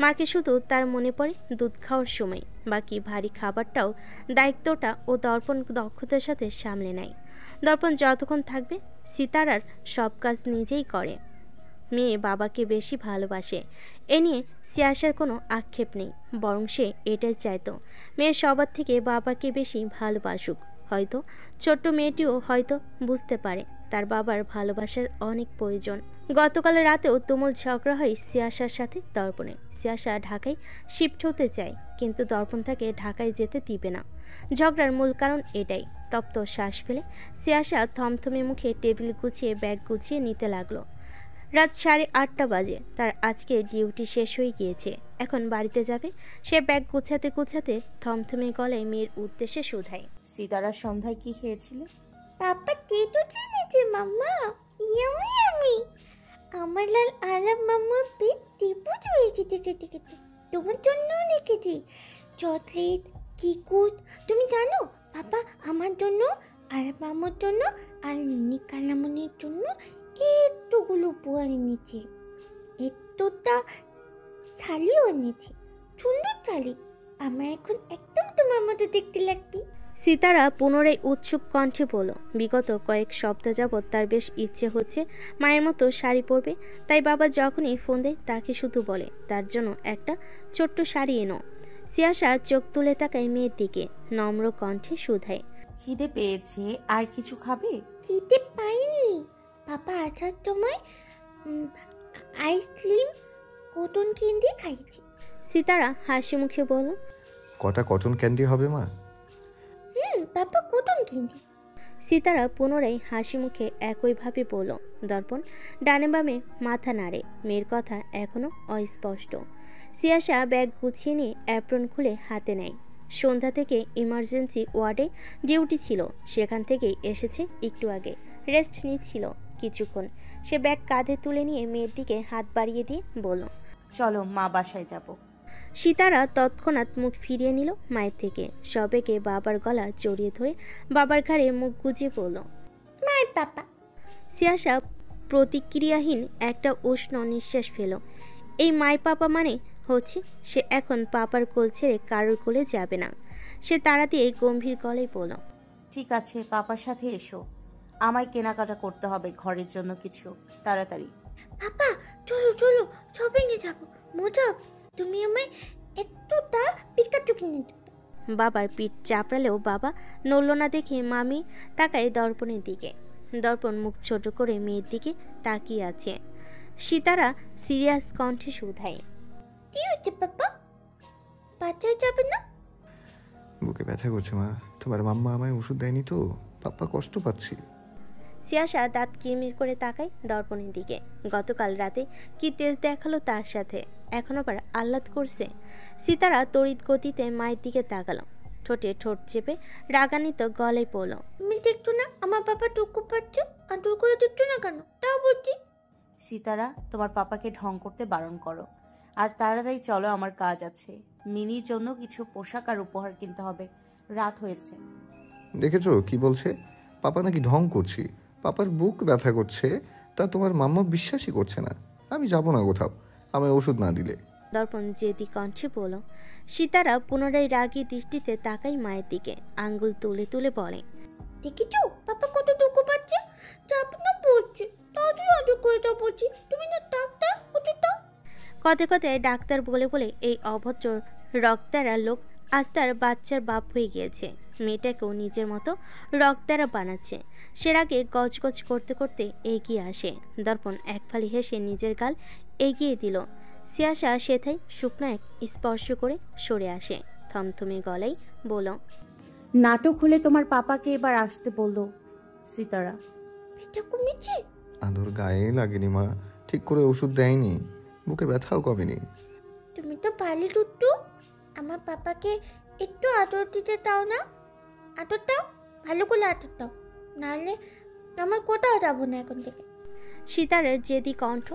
মাকে শুধু তার মনে পড়ে দুধ খাওয়ার সময়, বাকি ভারী খাবারটাও দায়িত্বটা ও দর্পণ দক্ষতার সাথে সামলে নেয়। দর্পণ যতক্ষণ থাকবে সিতারার সব কাজ নিজেই করে। মেয়ে বাবাকে বেশি ভালোবাসে, এ নিয়ে সিয়াসার কোনো আক্ষেপ নেই, বরং সে এটাই চাইতো মেয়ে সবার থেকে বাবাকে বেশি ভালোবাসুক। হয়তো ছোট্ট মেয়েটিও হয়তো বুঝতে পারে তার বাবার ভালোবাসার অনেক প্রয়োজন। গতকাল রাতেও তুমুল ঝগড়া হয় সিয়াসার সাথে দর্পণে। সিয়াসা ঢাকায় শিফট হতে চায়, কিন্তু দর্পণ তাকে ঢাকায় যেতে দিবে না। ঝগড়ার মূল কারণ এটাই। তপ্ত শ্বাস ফেলে সিয়াসা থমথমে মুখে টেবিল গুছিয়ে ব্যাগ গুছিয়ে নিতে লাগলো। রাত 8:30 বাজে। তার আজকে ডিউটি শেষ হয়ে গিয়েছে। এখন বাড়িতে যাবে। সে ব্যাগ গোছাতে গোছাতে থমথমে গলায় মেয়ের উদ্দেশ্যে শুধায়। সিতারার সন্ধ্যায় কি খেয়েছিলে? পাপা তেতো জেনেছে মাম্মা। Yummy yummy. আমার লাল আরাম মাম্মার পেট ত্রিভুজ হয়ে গেছে কেটে কেটে। তোমার জন্যও লিখেছি চকলেট, কিকুট। তুমি জানো পাপা আমার জন্য, আরাম মাম্মার জন্য আর মিনি কালামনের জন্য এতগুলো উপহার এনেছে। এতটা থালিও এনেছে, সুন্দর থালি। আমার এখন একদম তোমার মতো দেখতে লাগবে। সিতারা পুনরায় উৎসুক কণ্ঠে বলল, বিগত কয়েক সপ্তাহ যাবৎ তার বেশ ইচ্ছে হচ্ছে মায়ের মতো শাড়ি পরবে। তাই বাবা যখনই ফোন দেয় তাকে শুধু বলে তার জন্য একটা ছোট্ট শাড়ি এনো। সিয়াসা চোখ তুলে তাকায় মেয়ের দিকে, নম্র কণ্ঠে শুধায়। খিদে পেয়েছে, আর কিছু খাবে? খেতে পাইনি। পাপা আসার সময় আইসক্রিম, কটন ক্যান্ডি খাইছি। সিতারা হাসি মুখে বলল, কটা কটন ক্যান্ডি হবে মা? পাপা কটন ক্যান্ডি। সিতারা পুনরায় হাসি মুখে একইভাবে বলল। দর্পণ ডানে বামে মাথা নাড়ে, মেয়ের কথা এখনো অস্পষ্ট। সিয়াসা ব্যাগ গুছিয়ে নিয়ে অ্যাপ্রন খুলে হাতে নেয়। সন্ধ্যা থেকে ইমার্জেন্সি ওয়ার্ডে ডিউটি ছিল, সেখান থেকেই এসেছে একটু আগে। রেস্ট নিচ্ছিল কিছুক্ষণ। সে ব্যাগ কাঁধে তুলে নিয়ে মেয়ের দিকে হাত বাড়িয়ে দিয়ে বলল, চলো মা বাসায় যাব। সিতারা তৎক্ষণাৎ মুখ ফিরিয়ে নিল মায়ের থেকে। সবেগে বাবার গলা জড়িয়ে ধরে বাবার ঘাড়ে মুখ গুজে পড়ল। মার পাপা। সিয়াসা প্রতিক্রিয়াহীন একটা উষ্ণ নিঃশ্বাস ফেল। এই মাই পাপা মানে হচ্ছে সে এখন পাপার কোল ছেড়ে কারোর কোলে যাবে না। সে তাড়া দিয়ে গম্ভীর গলায় বলল, ঠিক আছে, পাপার সাথে এসো। আমায় কেনাকাটা করতে হবে ঘরের জন্য কিছু, তাড়াতাড়ি। পাপা চলো চলো, শপিংয়ে যাবো, মজা হবে। তুমি আমায় একটুটা পিকাচু কিনে দেবে। বাবার পিঠ চাপড়ালেও বাবা নড়ল না দেখে মামি তাকায় দর্পণের দিকে। দর্পণ মুখ ছোট করে মেয়ের দিকে তাকিয়ে আছে। সিতারা সিরিয়াস কণ্ঠে শুধায়, কি হচ্ছে পাপা? বাচ্চায় যাবে না? বুকে ব্যথা করছে মা। তোমার মাম্মা আমায় ওষুধ দেয়নি তো, পাপ্পা কষ্ট পাচ্ছি। সিয়াসা দাঁত কিরমির করে তাকায় দর্পণের দিকে। গতকাল রাতে কি তেজ দেখালো তার সাথে, এখন আবার আহ্লাদ করছে। সিতারা তড়িৎ গতিতে মায়ের দিকে তাকালো, ঠোঁটে ঠোঁট চেপে রাগান্বিত গলায় পড়ল, তুমি দেখতো না আমার পাপা টুকু পাচ্ছে? আদর করে দেখতো না কেন? তাও বলছি। সিতারা, তোমার পাপাকে ঢং করতে বারণ করো। আর তাড়াতাড়ি চলো, আমার কাজ আছে। মিনির জন্য কিছু পোশাক আর উপহার কিনতে হবে, রাত হয়েছে। দেখেছো কি বলছে? পাপা নাকি ঢং করছি। পাপার বুক ব্যথা করছে, তা তোমার মাম্মা বিশ্বাসই করছে না। আমি যাব না কোথাও আমায় ওষুধ না দিলে। দর্পণ জেদি কণ্ঠে বলল। সিতারা পুনরায় রাগী দৃষ্টিতে তাকাই মায়ের দিকে, আঙ্গুল তুলে তুলে বলে, দেখেছো পাপা কত টুকু পাচ্ছে? চাপ না পড়ছে, তাড়াতাড়ি আদর করে দাও বলছি। তুমি না ডাক্তার, ওষুধ দাও। কথায় কথায় ডাক্তার বলে বলে এই অভদ্র রক্তারা লোক আজ তার বাচ্চার বাপ হয়ে গিয়েছে। মেয়েটাকেও নিজের মতো রক্তারা বানাচ্ছে। সে আগে গজগজ করতে করতে এগিয়ে আসে। দর্পণ এক ফালি হেসে নিজের গাল এগিয়ে দিল। সিয়াসা সেথায় শুকনো এক স্পর্শ করে সরে আসে। থমথমে গলায় বলল, নাটক হলে তোমার পাপাকে এবার আসতে বললো। সিতারা, পেটটা কমেছে? আদর গায়ে লাগেনি মা, ঠিক করে ওষুধ দেয়নি, বুকে ব্যথাও কমেনি। তুমি তো পারলে টুট্টু, আমার পাপাকে একটু আদর দিতে দাও না। আদর দাও, ভালো করে আদর দাও, নাহলে আমার কোথাও যাবো না এখন থেকে। সিতারের জেদি কণ্ঠ।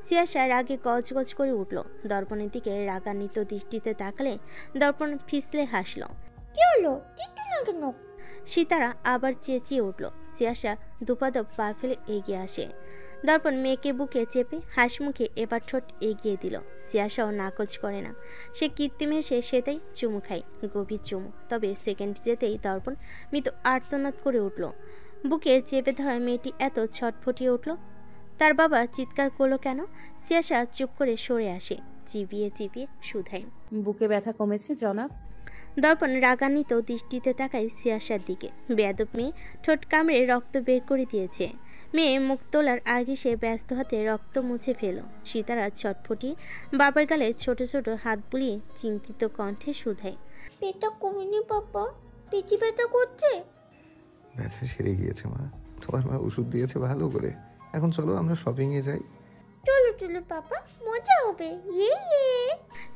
সিয়াসা রাগে গজগজ করে উঠল। দর্পণের দিকে রাগান্বিত দৃষ্টিতে তাকালে দর্পণ ফিসলে হাসল। কি হলো? দিচ্ছ না কেন? সিতারা আবার চেঁচিয়ে উঠল। সিয়াসা দুপাদক পা ফেলে এগিয়ে আসে। দর্পণ মেয়েকে বুকে চেপে হাসিমুখে এবার ঠোঁট এগিয়ে দিল। সিয়াসাও নাকচ করে না, সে কৃত্রিম হেসে সেটাই চুমু খায়, গভীর চুমু। তবে সেকেন্ড যেতেই দর্পণ মৃদু আর্তনাদ করে উঠল। বুকে চেপে ধরা মেয়েটি এত ছটফটিয়ে উঠল। তার বাবা চিৎকার করলো কেন? সিয়াসা চুপ করে সরে আসে, চিবিয়ে চিবিয়ে শুধায়, বুকে ব্যথা কমেছে জনাব? দর্পণ রাগান্বিত দৃষ্টিতে তাকায় সিয়াসার দিকে। বেয়াদব মেয়ে ঠোঁট কামড়ে রক্ত বের করে দিয়েছে। মেয়ে মুখ তোলার আগে সে ব্যস্ত হাতে রক্ত মুছে ফেল। সীতারা ছটফটিয়ে বাবার গালে ছোট ছোট হাত বুলিয়ে চিন্তিত কণ্ঠে শুধায়, পেটটা কমেনি পাপা? পেটি ব্যথা করছে? ব্যথা সেরে গিয়েছে মা, তোমার মা ওষুধ দিয়েছে ভালো করে। এখন চলো আমরা শপিংয়ে যাই। চলো চলো পাপা, মজা হবে। ইয়ে।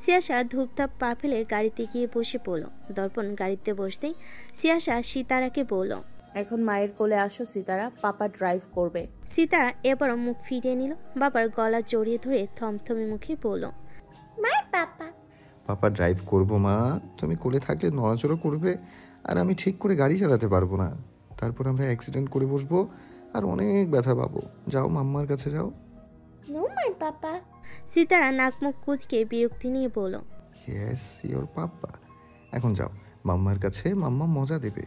সিয়াসা ধূপধাপ পা ফেলে গাড়িতে গিয়ে বসে পড়ল। দর্পণ গাড়িতে বসতেই সিয়াসা সিতারাকে বলল। এখন মায়ের কোলে আসো সিতারা, পাপা ড্রাইভ করবে। সিতারা এবারও মুখ ফিরিয়ে নিল। বাবার গলা জড়িয়ে ধরে থমথমে মুখে বলল, মাই পাপা। পাপা ড্রাইভ করবো মা, তুমি কোলে থাকলে নড়াচড়া করবে আর আমি ঠিক করে গাড়ি চালাতে পারবো না। তারপর আমরা অ্যাক্সিডেন্ট করে বসবো আর অনেক ব্যথা পাবো। যাও মাম্মার কাছে যাও। নো মাই পাপা। সিতারা নাক মুখ কুঁচকে বিরক্তি নিয়ে বলল, ইয়েস ইওর পাপা। এখন যাও মাম্মার কাছে, মাম্মা মজা দেবে।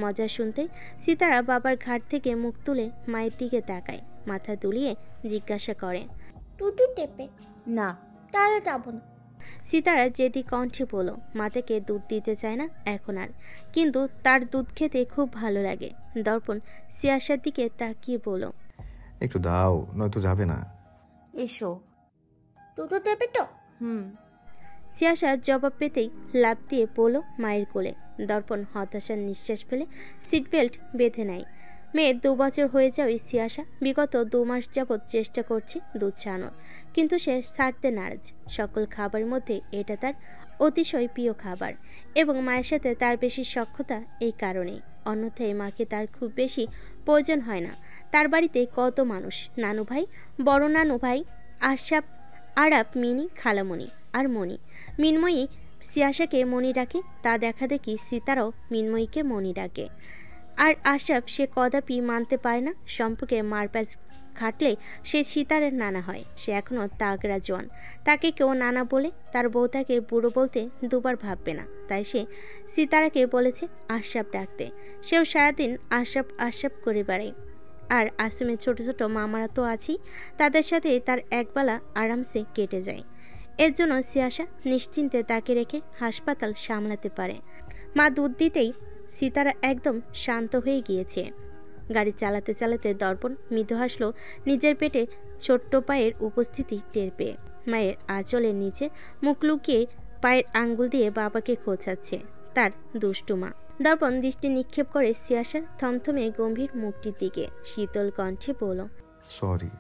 মজা শুনতে সিতারা বাবার ঘাট থেকে মুখ তুলে মায়ের দিকে তাকায়। মাথা দুলিয়ে জিজ্ঞাসা করে, টুটু টেপে। না। তাহলে যাবো না। সিতারা জেদি কণ্ঠে বলল, মাতাকে দুধ দিতে চায় না এখন আর, কিন্তু তার দুধ খেতে খুব ভালো লাগে। দর্পণ সিয়াসার দিকে তাকিয়ে বলল, একটু দাও, নয়তো যাবে না। এসো। টুটু টেপে তো। সিয়াসার জবাব পেতেই লাফ দিয়ে পড়ল মায়ের কোলে। দর্পণ হতাশার নিঃশ্বাস ফেলে সিট বেল্ট বেঁধে নেয়। মেয়ে 2 বছর হয়ে যাওয়া সিয়াসা বিগত 2 মাস যাবৎ চেষ্টা করছে দুধ ছাড়ানোর, কিন্তু সে ছাড়তে নারাজ। সকল খাবারের মধ্যে এটা তার অতিশয় প্রিয় খাবার এবং মায়ের সাথে তার বেশি সখ্যতা এই কারণেই। অন্যথায় মাকে তার খুব বেশি প্রয়োজন হয় না। তার বাড়িতে কত মানুষ, নানু ভাই, বড় নানু ভাই, আশরাফ, আরাপ, মিনি, খালামণি আর মণি। মিনময়ী সিয়াসাকে মণি ডাকে, তা দেখা দেখি সিতারাও মিনময়ীকে মণি ডাকে। আর আশরাফ সে কদাপি মানতে পারে না সম্পর্কে মারপ্যাচ খাটলে সে সিতারের নানা হয়। সে এখনও তাগড়া জোয়ান, তাকে কেউ নানা বলে তার বউ তাকে বুড়ো বলতে দুবার ভাববে না। তাই সে সিতারাকে বলেছে আশরাফ ডাকতে। সেও সারাদিন আশরাফ আশরাফ করে বেড়ায়। আর আশ্রমের ছোট ছোট মামারা তো আছেই, তাদের সাথে তার একবেলা আরামসে কেটে যায়। এর জন্য সিয়াসা নিশ্চিন্তে তাকে রেখে হাসপাতাল সামলাতে পারে। মা দুধ দিতেই সিতারা একদম শান্ত হয়ে গিয়েছে। গাড়ি চালাতে চালাতে দর্পণ মৃদু হাসলো নিজের পেটে ছোট্ট পায়ের উপস্থিতি টের পেয়ে। মায়ের আঁচলের নিচে মুখ লুকিয়ে পায়ের আঙ্গুল দিয়ে বাবাকে খোঁচাচ্ছে তার দুষ্টু মা। দর্পণ দৃষ্টি নিক্ষেপ করে সিয়াসার থমথমে গম্ভীর মুখটির দিকে শীতল কণ্ঠে বলল, সরি।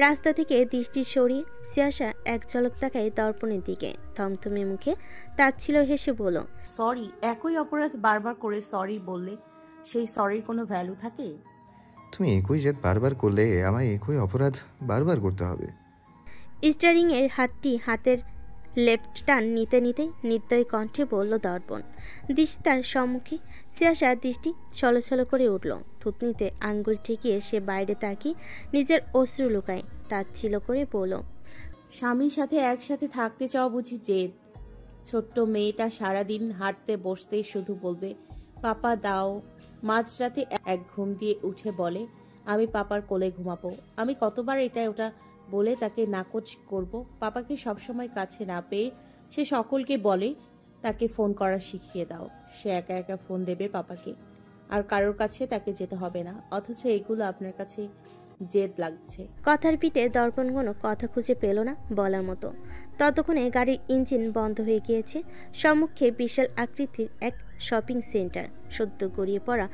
রাস্তা থেকে দৃষ্টি সরিয়ে সিয়াসা এক ঝলক তাকায় দর্পণের দিকে। থমথমে মুখে তাচ্ছিল হেসে বলল, সরি। একই অপরাধ বারবার করে সরি বললে সেই সরির কোনো ভ্যালু থাকে? তুমি একই জেদ বারবার করলে আমায় একই অপরাধ বারবার করতে হবে। স্টিয়ারিংয়ের হাতটি হাতের লেফট টার্ন নিতে নিতে নির্দয় কণ্ঠে বলল দর্পণ। দৃষ্টি তার সম্মুখে। সিয়াসা দৃষ্টি ছলছল করে উঠল। থুতনিতে আঙ্গুল ঠেকিয়ে সে বাইরে তাকিয়ে নিজের অশ্রু লুকায় তাচ্ছিল করে বলল, স্বামীর সাথে একসাথে থাকতে চাও বুঝি জেদ? ছোট্ট মেয়েটা সারাদিন হাঁটতে বসতেই শুধু বলবে পাপা দাও। মাঝরাতে এক ঘুম দিয়ে উঠে বলে আমি পাপার কোলে ঘুমাবো। আমি কতবার এটা ওটা বলে তাকে নাকচ করব। পাপাকে সবসময় কাছে না পেয়ে সে সকলকে বলে তাকে ফোন করা শিখিয়ে দাও। সে একা একা ফোন দেবে পাপাকে, আর কারোর কাছে তাকে যেতে হবে না। অথচ এগুলো আপনার কাছে জেদ লাগছে। কথার পিঠে দর্পণ কোনো কথা খুঁজে পেল না বলার মতো। ততক্ষণে গাড়ির ইঞ্জিন বন্ধ হয়ে গিয়েছে। সম্মুখে বিশাল আকৃতির এক শপিং সেন্টার। সদ্য গড়িয়ে পড়া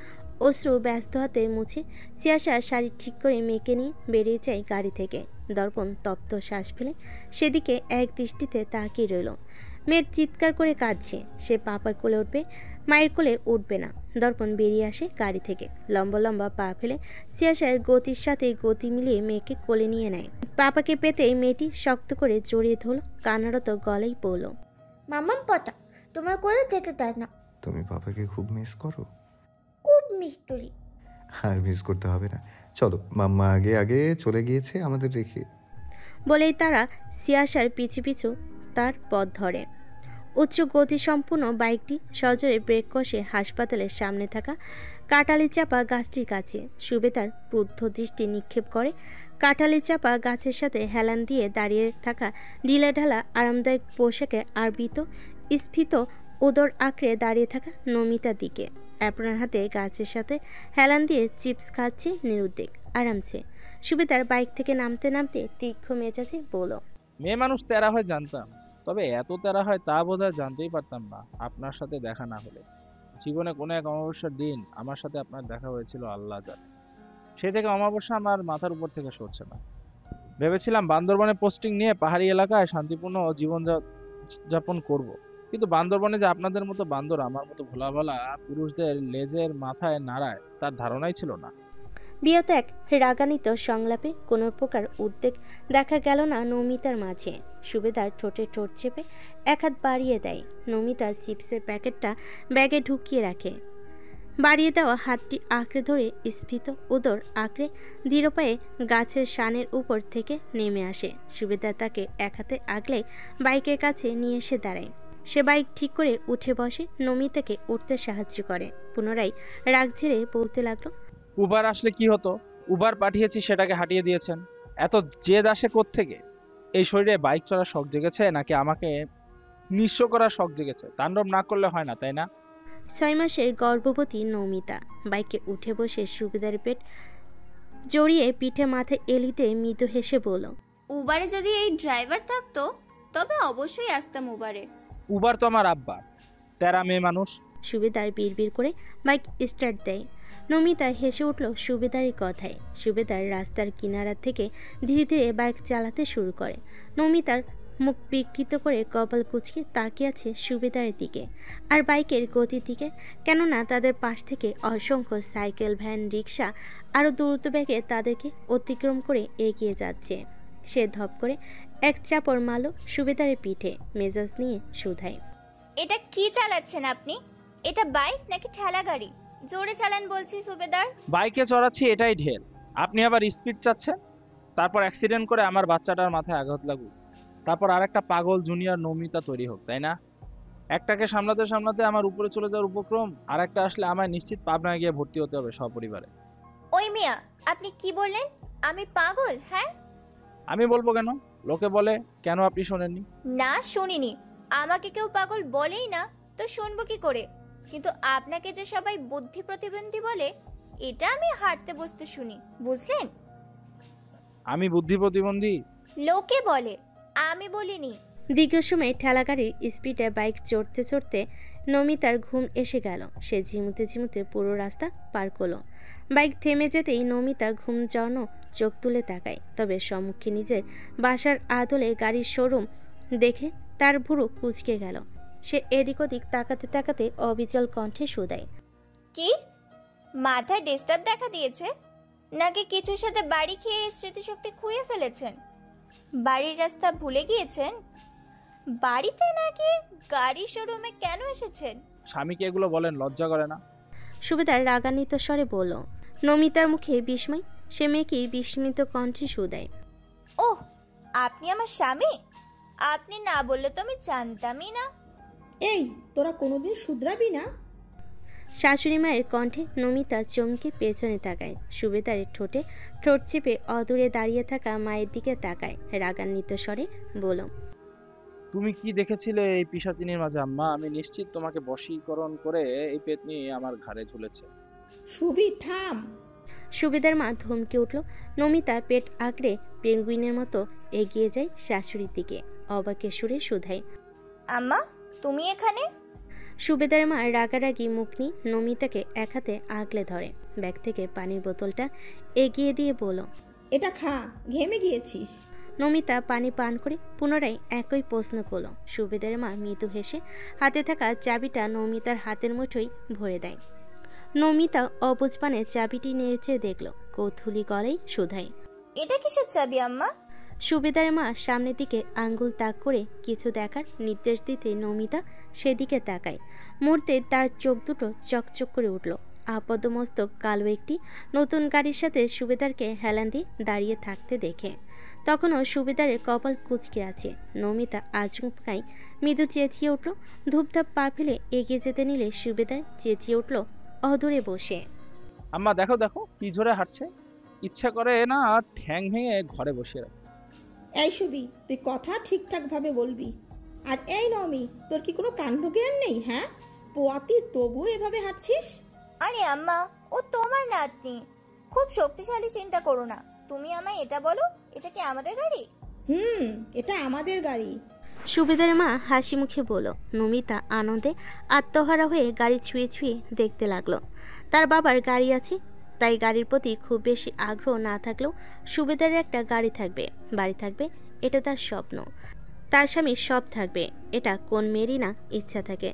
অশ্রু ব্যস্ত হাতে মুছে সিয়াসা শাড়ি ঠিক করে মেয়েকে নিয়ে বেরিয়ে যায় গাড়ি থেকে। দর্পণ তপ্ত শ্বাস ফেলে সেদিকে এক দৃষ্টিতে তাকিয়ে রইল। মেয়ের চিৎকার করে কাঁদছে, সে পাপার কোলে উঠবে, মায়ের কোলে উঠবে না। দর্পণ বেরিয়ে আসে গাড়ি থেকে, লম্বা লম্বা পা ফেলে সিয়াসার গতির সাথে গতি মিলিয়ে মেয়েকে কোলে নিয়ে নেয়। পাপাকে পেতেই মেয়েটি শক্ত করে জড়িয়ে ধরল, কান্নারত গলায় পড়ল, মামাম পটা তোমার কোলে যেতে দেয় না। তুমি পাপাকে খুব মিস করো? খুব মিস্তুরি। আর মিস করতে হবে না, চলো মাম্মা আগে আগে চলে গিয়েছে আমাদের রেখে। বলেই তারা সিয়াসার পিছু পিছু তার পথ ধরে। উচ্চ গতিসম্পন্ন বাইকটি সজোরে ব্রেক কষে হাসপাতালের সামনে থাকা কাঁঠালি চাপা গাছটির কাছে। সুবেদার ক্রুদ্ধ দৃষ্টি নিক্ষেপ করে কাঁঠালি চাপা গাছের সাথে হেলান দিয়ে দাঁড়িয়ে থাকা ঢিলাঢালা আরামদায়ক পোশাকে আবৃত স্ফীত উদর আঁকড়ে দাঁড়িয়ে থাকা নমিতার দিকে। অ্যাপ্রনের হাতে গাছের সাথে হেলান দিয়ে চিপস খাচ্ছে নিরুদ্বেগ আরামছে। সুবেদার বাইক থেকে নামতে নামতে তীক্ষ্ণ মেজাজে বলল, মেয়ে মানুষ তেরা হয় জানতাম, তবে এত তেরা হয় তা বোধহয় জানতেই পারতাম না আপনার সাথে দেখা না হলে। জীবনে কোনো এক অমাবস্যার দিন আমার সাথে আপনার দেখা হয়েছিল আল্লাহ জানে। সে থেকে অমাবস্যা আমার মাথার উপর থেকে সরছে না। ভেবেছিলাম বান্দরবনে পোস্টিং নিয়ে পাহাড়ি এলাকায় শান্তিপূর্ণ জীবন যাপন করব। কিন্তু বান্দরবনে যে আপনাদের মতো বান্দর আমার মতো ভোলা ভালা পুরুষদের লেজের মাথায় নাড়ায় তার ধারণাই ছিল না। বিয়ত এক রাগান্বিত সংলাপে কোনো প্রকার উদ্বেগ দেখা গেল না নমিতার মাঝে। সুবেদার ঠোঁটে ঠোঁট চেপে এক হাত বাড়িয়ে দেয়। নমিতা চিপসের প্যাকেটটা ব্যাগে ঢুকিয়ে রাখে। বাড়িয়ে দেওয়া হাতটি আঁকড়ে ধরে স্ফীত উদর আঁকড়ে দৃঢ় পায়ে গাছের শানের উপর থেকে নেমে আসে। সুবেদার তাকে এক হাতে আগলে বাইকের কাছে নিয়ে এসে দাঁড়ায়। সে বাইক ঠিক করে উঠে বসে, নমিতাকে উঠতে সাহায্য করে। পুনরায় রাগ ঝেড়ে বলতে লাগলো, উবার আসলে কি হতো? উবার পাঠিয়েছি, সেটাকে হাঁটিয়ে দিয়েছেন। এত জেদ আসে কোত্থেকে? এই শরীরে বাইক চড়ার শখ জেগেছে নাকি আমাকে নিঃস্ব করার শখ জেগেছে? তাণ্ডব না করলে হয় না, তাই না? 6 মাসের গর্ভবতী নমিতা বাইকে উঠে বসে সুবিধার পেট জড়িয়ে পিঠে মাথায় এলিতে মৃদু হেসে বলল, উবারে যদি এই ড্রাইভার থাকতো তবে অবশ্যই আসতাম উবারে। উবার তো আমার আব্বা, তেরা মেয়ে মানুষ। সুবেদার বিড়বিড় করে বাইক স্টার্ট দেয়। নমিতা হেসে উঠল সুবেদারের কথায়। সুবেদার রাস্তার কিনারা থেকে ধীরে ধীরে বাইক চালাতে শুরু করে। নমিতার মুখ বিকৃত করে কপাল কুঁচকে তাকিয়ে আছে সুবেদারের দিকে আর বাইকের গতির দিকে। কেননা তাদের পাশ থেকে অসংখ্য সাইকেল, ভ্যান, রিক্সা আরও দ্রুত বেগে তাদেরকে অতিক্রম করে এগিয়ে যাচ্ছে। সে ধপ করে এক চাপড় মারল সুবেদারের পিঠে, মেজাজ নিয়ে শুধায়, এটা কি চালাচ্ছেন আপনি? এটা বাইক নাকি ঠেলা গাড়ি? জোরে চালান বলছি সুবেদার। বাইকে চড়াচ্ছি, এটাই ঢেল। আপনি আবার স্পিড চাচ্ছেন? তারপর অ্যাক্সিডেন্ট করে আমার বাচ্চাটার মাথায় আঘাত লাগুক, তারপর আরেকটা পাগল জুনিয়র নমিতা তৈরি হোক, তাই না? একটাকে সামলাতে সামলাতে আমার উপরে চলে যাওয়ার উপক্রম, আর একটা আসলে আমায় নিশ্চিত পাবনায় গিয়ে ভর্তি হতে হবে সপরিবারে। ওই মিয়া, আপনি কি বললেন? আমি পাগল? হ্যাঁ, আমি বলবো কেন? লোকে বলে, কেন আপনি শোনেননি? না শুনিনি। আমাকে কেউ পাগল বলেই না, তো শুনবো কি করে? কিন্তু আপনাকে যে সবাই বুদ্ধি প্রতিবন্ধী বলে, এটা আমি হাঁটতে বসতে শুনি, বুঝলেন? আমি বুদ্ধি প্রতিবন্ধী? লোকে বলে, আমি বলিনি। দীর্ঘ সময় ঠেলাগাড়ির স্পিডে বাইক চড়তে চড়তে নমিতার ঘুম এসে গেল। সে ঝিমুতে ঝিমুতে পুরো রাস্তা পার করলো। বাইক থেমে যেতেই নমিতা ঘুম জড়ানো চোখ তুলে তাকায়। তবে সম্মুখে নিজের বাসার আদলে গাড়ির শোরুম দেখে তার ভুরু কুঁচকে গেল। সে এদিক ওদিক তাকাতে তাকাতে অবিচল কণ্ঠে শুধায়, কি মাথায় ডিস্টার্ব দেখা দিয়েছে? নাকি কিছুর সাথে বাড়ি খেয়ে স্মৃতিশক্তি খুঁয়ে ফেলেছেন? বাড়ির রাস্তা ভুলে গিয়েছেন? বাড়িতে নাকি গাড়ি শোরুমে কেন এসেছেন? স্বামীকে এগুলো বলেন, লজ্জা করে না? সুবেদার রাগান্বিত স্বরে বলল। নমিতার মুখে বিস্ময়। সে মেয়েকে বিস্মিত কণ্ঠে শুধায়, ওহ, আপনি আমার স্বামী? আপনি না বললে তো আমি জানতামই না। এই, তোরা কোনোদিন শুধরাবি না? শাশুড়ি মায়ের কণ্ঠে নমিতা চমকে পেছনে তাকায়। সুবেদারের ঠোঁটে ঠোঁট চেপে অদূরে দাঁড়িয়ে থাকা মায়ের দিকে তাকায়। রাগান্বিত স্বরে বলল, তুমি কি দেখেছিলে এই পিশাচিনীর মাঝে আম্মা? আমি নিশ্চিত তোমাকে বশীকরণ করে এই পেতনি আমার ঘাড়ে ঝুলেছে। সুবি, থাম। সুবেদার মা ধমকে উঠল। নমিতা পেট আঁকড়ে পেঙ্গুইনের মতো এগিয়ে যায় শাশুড়ির দিকে। অবাকের সুরে শুধায়, আম্মা, তুমি এখানে? সুবেদার মা রাগারাগি মুখ নিয়ে নমিতাকে এক হাতে আগলে ধরে। ব্যাগ থেকে পানির বোতলটা এগিয়ে দিয়ে বলল, এটা খা, ঘেমে গিয়েছিস। নমিতা পানি পান করে পুনরায় একই প্রশ্ন করল। সুবেদার মা মৃদু হেসে হাতে থাকা চাবিটা নমিতার হাতের মুঠোয় ভরে দেয়। নমিতা অবুঝ পানে চাবিটি নেড়েচে দেখল। কৌতূহলী গলায় শুধায়, এটা কিসের চাবি আম্মা? সুবেদার মা সামনের দিকে আঙ্গুল তাক করে কিছু দেখার নির্দেশ দিতে নমিতা সেদিকে তাকায়। মুহূর্তে তার চোখ দুটো চকচক করে উঠল। আপাদমস্তক কালো একটি নতুন গাড়ির সাথে সুবেদারকে হেলান দিয়ে দাঁড়িয়ে থাকতে দেখে। তখনও সুবেদারের কপাল কুঁচকে আছে। নমিতা আচমকাই মৃদু চেঁচিয়ে উঠল। ধূপধাপ পা ফেলে এগিয়ে যেতে নিলে সুবেদার চেঁচিয়ে উঠল অদূরে বসে, আম্মা দেখো দেখো কি জোরে হাঁটছে! ইচ্ছা করে না ঠ্যাং ভেঙে ঘরে বসিয়ে রাখি। এই সুবি, তুই কথা ঠিকঠাক ভাবে বলবি। আর এই নমি, তোর কি কোনো কাণ্ডজ্ঞান নেই? হ্যাঁ, পোয়াতি তবু এভাবে হাঁটছিস? আরে আম্মা, ও তোমার নাতনি, খুব শক্তিশালী, চিন্তা করো না। তুমি আমায় এটা বলো, এটা কি আমাদের গাড়ি? এটা আমাদের গাড়ি। সুবেদার মা হাসি মুখে বলল। নমিতা আনন্দে আত্মহারা হয়ে গাড়ি ছুঁয়ে ছুঁয়ে দেখতে লাগলো। তার বাবার গাড়ি আছে, তাই গাড়ির প্রতি খুব বেশি আগ্রহ না থাকলেও সুবেদারের একটা গাড়ি থাকবে, বাড়ি থাকবে, এটা তার স্বপ্ন। তার স্বামীর সব থাকবে, এটা কোন মেয়েরই না ইচ্ছা থাকে।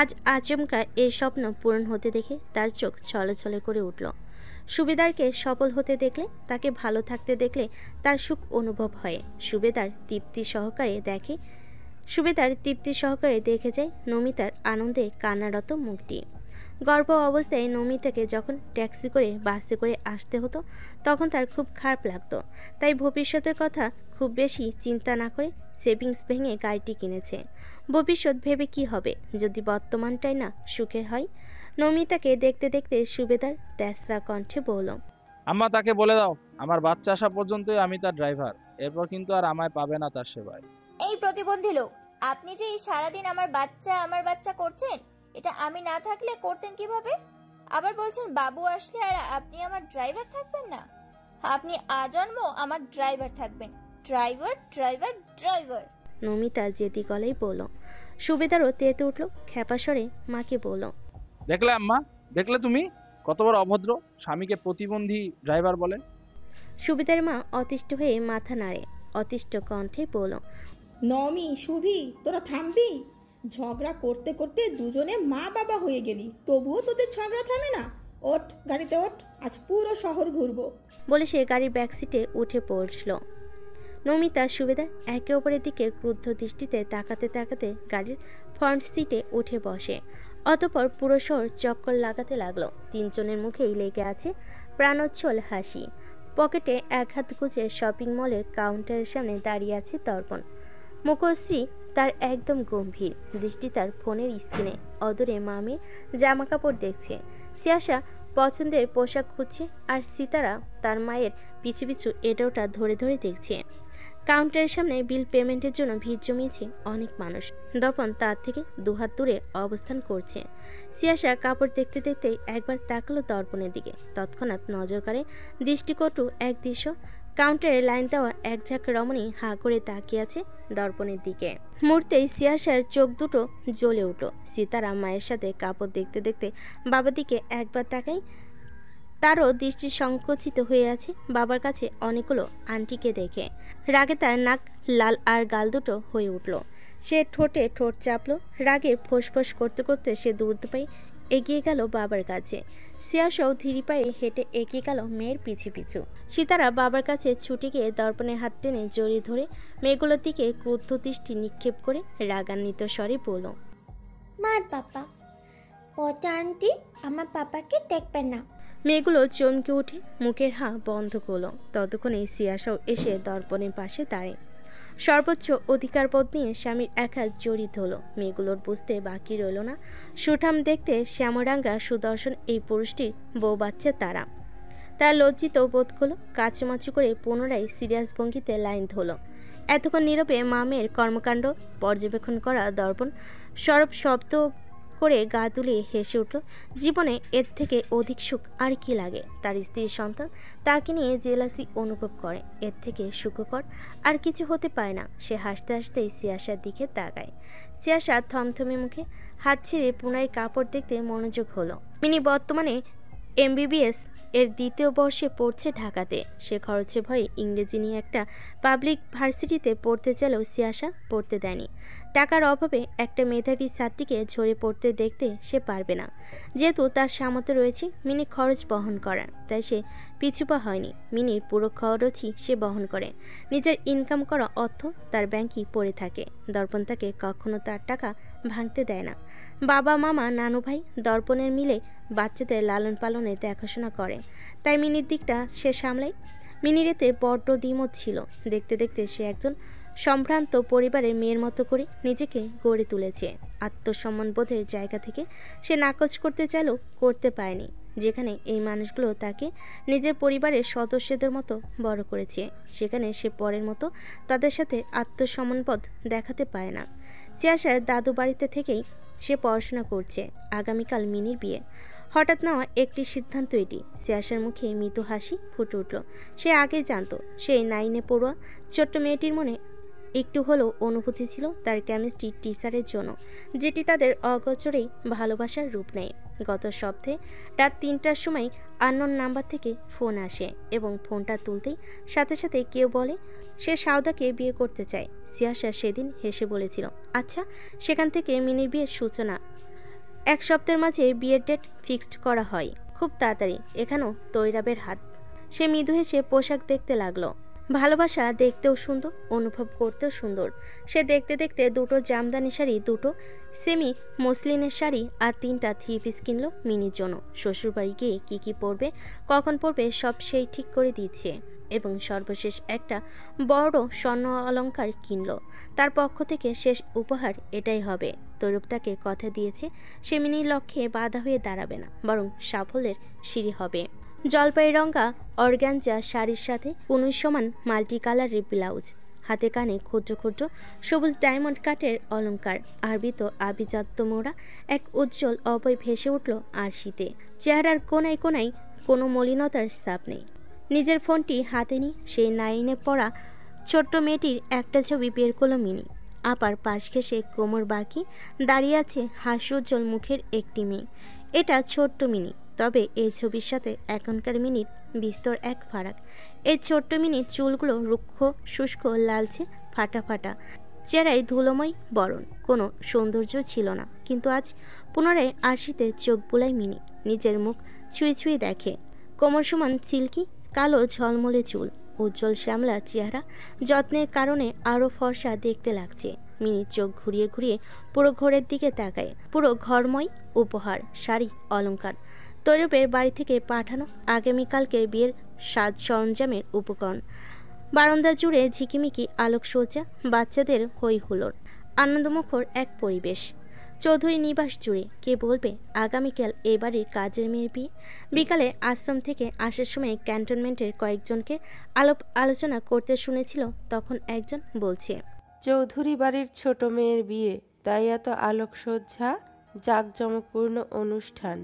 আজ আচমকা এই স্বপ্ন পূরণ হতে দেখে তার চোখ ছলছলে করে উঠল। সুবেদারকে সফল হতে দেখলে, তাকে ভালো থাকতে দেখলে তার সুখ অনুভব হয়। সুবেদার তৃপ্তি সহকারে দেখে যায় নমিতার আনন্দে কান্নারত মুখটি। গর্ভ অবস্থায় নমিতাকে যখন ট্যাক্সি করে বাসে করে আসতে হতো তখন তার খুব খারাপ লাগতো। তাই ভবিষ্যতের কথা খুব বেশি চিন্তা না করে সেভিংস ভেঙে গাড়িটি কিনেছে। ভবিষ্যৎ ভেবে কি হবে যদি বর্তমানটাই না সুখের হয়। নমিতাকে দেখতে দেখতে সুবেদার তেসরা কণ্ঠে বলল, আম্মা তাকে বলে দাও আমার বাচ্চা আসা পর্যন্তই আমি তার ড্রাইভার, এরপর কিন্তু আর আমায় পাবে না তার সেবায়। এই প্রতিবন্ধী লোক, আপনি যে এই সারাদিন আমার বাচ্চা করছেন, এটা আমি না থাকলে করতেন কিভাবে? আবার বলছেন বাবু আসলে আর আপনি আমার ড্রাইভার থাকবেন না? আপনি আজন্ম আমার ড্রাইভার থাকবেন। Driver driver driver. নমিতা জেদি গলায় বলল। সুবেদারও তেতে উঠল, খেপা স্বরে মাকে বলল, দেখলে আম্মা, দেখলে তুমি কত বড় অভদ্র, স্বামীকে প্রতিবন্ধী ড্রাইভার বলে। সুবেদার মা অতিষ্ঠ হয়ে মাথা নাড়ে, অতিষ্ঠ কণ্ঠে বলল, নমি, শুভি, তোরা থামবি? ঝগড়া করতে করতে দুজনে মা বাবা হয়ে গেলি, তবুও তোদের ঝগড়া থামে না। ওঠ, গাড়িতে ওঠ, আজ পুরো শহর ঘুরবো। বলে সে গাড়ির ব্যাক সিটে উঠে পড়ল। নমিতা সুবেদার একে অপরের দিকে ক্রুদ্ধ দৃষ্টিতে তাকাতে তাকাতে গাড়ির ফ্রন্ট সিটে উঠে বসে। অতঃপর পুরো শহর চক্কর লাগাতে লাগলো। তিনজনের মুখেই লেগে আছে প্রাণোচ্ছল হাসি। পকেটে এক হাত গুজে শপিং মলের কাউন্টারের সামনে দাঁড়িয়ে আছে দর্পণ। মুখশ্রী তার একদম গম্ভীর, দৃষ্টি তার ফোনের স্ক্রিনে অদূরে মামে জামা কাপড় দেখছে। সিয়াসা পছন্দের পোশাক খুঁজছে আর সিতারা তার মায়ের পিছু পিছু এটা ওটা ধরে ধরে দেখছে। কাউন্টারের সামনে বিল পেমেন্টের জন্য ভিড় জমিয়েছে অনেক মানুষ। দর্পণ তার থেকে দুহাত দূরে অবস্থান করছে। সিয়াসা কাপড় দেখতে দেখতে একবার তাকালো দর্পণের দিকে। তৎক্ষণাৎ নজর কাড়ে দৃষ্টিকটু এক দৃশ্য। কাউন্টারে লাইন দেওয়া এক ঝাঁক রমণী হাঁ করে তাকিয়ে আছে দর্পণের দিকে। মুহূর্তেই সিয়াসার চোখ দুটো জ্বলে উঠল। সিতারা মায়ের সাথে কাপড় দেখতে দেখতে বাবার দিকে একবার তাকাই, তারও দৃষ্টি সংকুচিত হয়ে আছে বাবার কাছে অনেকগুলো আন্টিকে দেখে। রাগে তার নাক লাল আর গাল দুটো হয়ে উঠল। সে ঠোঁটে ঠোঁট চাপল। রাগে ফোঁস করতে করতে সে দ্রুত পায়ে এগিয়ে গেল বাবার কাছে। সিয়াসাও ধীরে পায়ে হেঁটে এগিয়ে গেল মেয়ের পিছু পিছু। সিতারা বাবার কাছে ছুটে গিয়ে দর্পণের হাত টেনে জড়িয়ে ধরে মেয়েগুলোর দিকে ক্রুদ্ধ দৃষ্টি নিক্ষেপ করে রাগান্বিত স্বরে বলল, মার পাপা, পটা আন্টি আমার পাপাকে দেখবেন না। মেয়েগুলো চমকে উঠে মুখের হাঁ বন্ধ করলো। ততক্ষণে সিয়াসাও এসে দর্পণের পাশে দাঁড়ায়। সর্বোচ্চ অধিকার বোধ নিয়ে স্বামীর এক হাত জড়িত হলো। মেয়েগুলোর বুঝতে বাকি রইল না সুঠাম দেখতে শ্যামরাঙ্গা সুদর্শন এই পুরুষটির বউ বাচ্চা তারা। তার লজ্জিত বোধ করলো। কাচুমাচু করে পুনরায় সিরিয়াস ভঙ্গিতে লাইন ধরল। এতক্ষণ নীরবে মামের কর্মকাণ্ড পর্যবেক্ষণ করা দর্পণ সরব শব্দ করে গা তুলিয়ে হেসে উঠল। জীবনে এর থেকে অধিক সুখ আর কি লাগে? তার স্ত্রীর সন্তান তাকে নিয়ে জেলাসি অনুভব করে, এর থেকে সুখকর আর কিছু হতে পারে না। সে হাসতে হাসতেই সিয়াসার দিকে তাকায়। সিয়াসা থমথমে মুখে হাত ছেড়ে পুনরায় কাপড় দেখতে মনোযোগ হলো। মিনি বর্তমানে MBBS এর দ্বিতীয় বর্ষে পড়ছে ঢাকাতে। সে খরচে ভয়ে ইংরেজি নিয়ে একটা পাবলিক ভার্সিটিতে পড়তে চাইলেও সিয়াসা পড়তে দেয়নি। টাকার অভাবে একটা মেধাবী ছাত্রীকে ঝরে পড়তে দেখতে সে পারবে না। যেহেতু তার সামর্থ্য রয়েছে মিনি খরচ বহন করার, তাই সে পিছুপা হয়নি। মিনির পুরো খরচই সে বহন করে। নিজের ইনকাম করা অর্থ তার ব্যাংকই পড়ে থাকে। দর্পণ তাকে কখনো তার টাকা ভাঙতে দেয় না। বাবা মামা নানু ভাই দর্পণের মিলে বাচ্চাদের লালন পালনে দেখাশোনা করে, তাই মিনির দিকটা সে সামলায়। মিনির এতে বড্ড দ্বিমত ছিল। দেখতে দেখতে সে একজন সম্ভ্রান্ত পরিবারের মেয়ের মতো করে নিজেকে গড়ে তুলেছে। আত্মসম্মানবোধের জায়গা থেকে সে নাকচ করতে চাইলেও করতে পারেনি। যেখানে এই মানুষগুলো তাকে নিজের পরিবারের সদস্যদের মতো বড় করেছে, সেখানে সে পরের মতো তাদের সাথে আত্মসম্মানবোধ দেখাতে পারে না। সিয়াসার দাদু বাড়িতে থেকেই সে পড়াশোনা করছে। আগামীকাল মিনির বিয়ে। হঠাৎ নেওয়া একটি সিদ্ধান্ত এটি। সিয়াসার মুখে মৃদু হাসি ফুটে উঠল। সে আগে জানতো সেই 9-এ পড়ুয়া ছোট্ট মেয়েটির মনে একটু হলেও অনুভূতি ছিল তার কেমিস্ট্রি টিচারের জন্য, যেটি তাদের অগোচরেই ভালোবাসার রূপ নেয়। গত সপ্তাহে রাত 3টার সময় আননোন নাম্বার থেকে ফোন আসে এবং ফোনটা তুলতেই সাথে সাথে কেউ বলে সে সাউদাকে বিয়ে করতে চায়। সিয়াসা সেদিন হেসে বলেছিল, আচ্ছা, সেখান থেকে মিনির বিয়ের সূচনা। 1 সপ্তাহের মাঝে বিয়ের ডেট ফিক্সড করা হয়, খুব তাড়াতাড়ি। এখানেও তৈরাবের হাত। সে মৃদু হেসে পোশাক দেখতে লাগলো। ভালোবাসা দেখতেও সুন্দর, অনুভব করতেও সুন্দর। সে দেখতে দেখতে 2টো জামদানি শাড়ি, 2টো সেমি মসলিনের শাড়ি আর 3টা 3 পিস কিনলো মিনির জন্য। শ্বশুরবাড়ি গিয়ে কী পরবে, কখন পরবে সব সেই ঠিক করে দিচ্ছে এবং সর্বশেষ একটা বড় স্বর্ণ অলংকার কিনলো। তার পক্ষ থেকে শেষ উপহার এটাই হবে। তরুপ তাকে কথা দিয়েছে সে মিনির লক্ষ্যে বাধা হয়ে দাঁড়াবে না, বরং সাফল্যের সিঁড়ি হবে। জলপাই রঙা অর্গানজা শাড়ির সাথে 19 সমান মাল্টি কালারের ব্লাউজ, হাতে কানে ক্ষুদ্র ক্ষুদ্র সবুজ ডায়মন্ড কাটের অলংকার, আরবিত আভিজাত্য মোড়া এক উজ্জ্বল অবয় ভেসে উঠল আরশিতে। চেহারার কোনায় কোনায় কোনো মলিনতার ছাপ নেই। নিজের ফোনটি হাতে নিয়ে সেই 9-এ পড়া ছোট্ট মেয়েটির একটা ছবি বের করলো মিনি। আপার পাশ ঘেঁষে কোমর বাঁকি দাঁড়িয়ে আছে হাস্যোজ্জ্বল মুখের একটি মেয়ে। এটা ছোট্ট মিনি, তবে এই ছবির সাথে এখনকার মিনির বিস্তর এক ফারাক। এই ছোট্ট মিনির চুলগুলো রুক্ষ শুষ্ক লালচে ফাটা ফাটা, চেহারায় ধুলোময় বরণ, কোনো সৌন্দর্য ছিল না। কিন্তু আজ পুনরায় আরশিতে চোখ বুলায় মিনি। নিজের মুখ ছুঁয়ে ছুঁয়ে দেখে। কোমর সমান সিল্কি কালো ঝলমলে চুল, উজ্জ্বল শ্যামলা চেহারা যত্নের কারণে আরও ফর্সা দেখতে লাগছে। মিনি চোখ ঘুরিয়ে ঘুরিয়ে পুরো ঘরের দিকে তাকায়। পুরো ঘরময় উপহার, শাড়ি, অলংকার, তৈরবের বাড়ি থেকে পাঠানো আগামীকালকের বিয়ের সাজ সরঞ্জামের উপকরণ। বারান্দা জুড়ে ঝিকিমিকি আলোকসজ্জা, বাচ্চাদের হই হুল্লোড়, আনন্দমুখর এক পরিবেশ। চৌধুরী নিবাস জুড়ে কে বলবে আগামীকাল এ বাড়ির কাজের মেয়ের বিয়ে। বিকালে আশ্রম থেকে আসার সময় ক্যান্টনমেন্টের কয়েকজনকে আলোচনা করতে শুনেছিল। তখন একজন বলছে, চৌধুরী বাড়ির ছোট মেয়ের বিয়ে, তাই এত আলোকসজ্জা, জাঁকজমকপূর্ণ অনুষ্ঠান।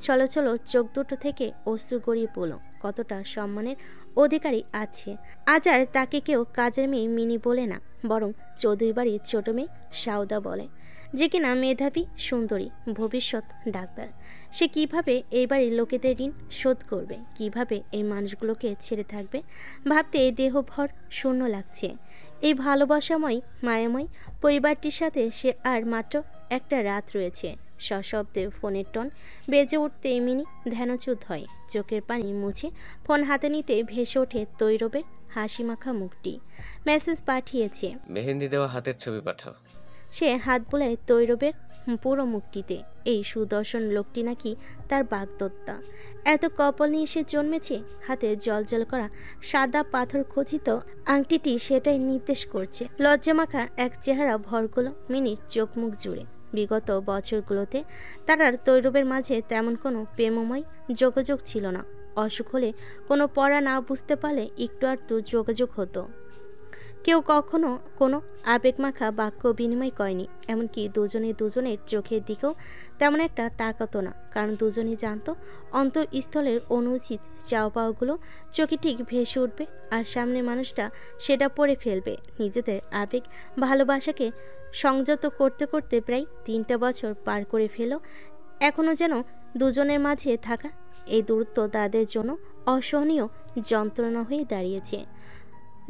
চলো চলো চোখ দুটো থেকে অশ্রু গড়িয়ে পড়ল। কতটা সম্মানের অধিকারী আছে আজ আর তাকে কেউ কাজের মেয়ে মিনি বলে না, বরং চৌধুরী বাড়ির ছোট মেয়ে সাউদা বলে, যে কিনা মেধাবী, সুন্দরী, ভবিষ্যৎ ডাক্তার। সে কিভাবে এই বাড়ির লোকেদের ঋণ শোধ করবে, কিভাবে এই মানুষগুলোকে ছেড়ে থাকবে, ভাবতে দেহভর শূন্য লাগছে। এই ভালোবাসাময় মায়াময় পরিবারটির সাথে সে আর মাত্র একটা রাত রয়েছে। সশব্দে ফোনের টন বেজে উঠতে মিনি ধ্যানচ্যুত হয়। চোখের পানি মুছে ফোন হাতে নিতে ভেসে ওঠে তৈরবের হাসি মাখা মুখটি। মেসেজ পাঠিয়েছে, মেহেন্দি দেওয়া হাতের ছবি পাঠাও। সে হাত বোলায় তৈরবের পুরো মুখটিতে। এই সুদর্শন লোকটি নাকি তার বাগদত্তা। এত কপাল নিয়ে সে জন্মেছে। হাতে জলজল করা সাদা পাথর খচিত আংটিটি সেটাই নির্দেশ করছে। লজ্জামাখা এক চেহারা ভর করল মিনির চোখ মুখ জুড়ে। বিগত বছরগুলোতে তার আর তৈরবের মাঝে তেমন কোনো প্রেমময় যোগাযোগ ছিল না। অসুখ হলে কোনো পড়া না বুঝতে পারলে একটু আধটু যোগাযোগ হতো। কেউ কখনো কোনো আবেগমাখা বাক্য বিনিময় করেনি, এমনকি দুজনের চোখের দিকেও তেমন একটা তাকাতো না, কারণ দুজনেই জানতো অন্তঃস্থলের অনুচিত চাও পাওয়াগুলো চোখে ঠিক ভেসে উঠবে আর সামনে মানুষটা সেটা পড়ে ফেলবে। নিজেদের আবেগ ভালোবাসাকে সংযত করতে করতে প্রায় 3টা বছর পার করে ফেল। এখনও যেন দুজনের মাঝে থাকা এই দূরত্ব তাদের জন্য অসহনীয় যন্ত্রণা হয়ে দাঁড়িয়েছে।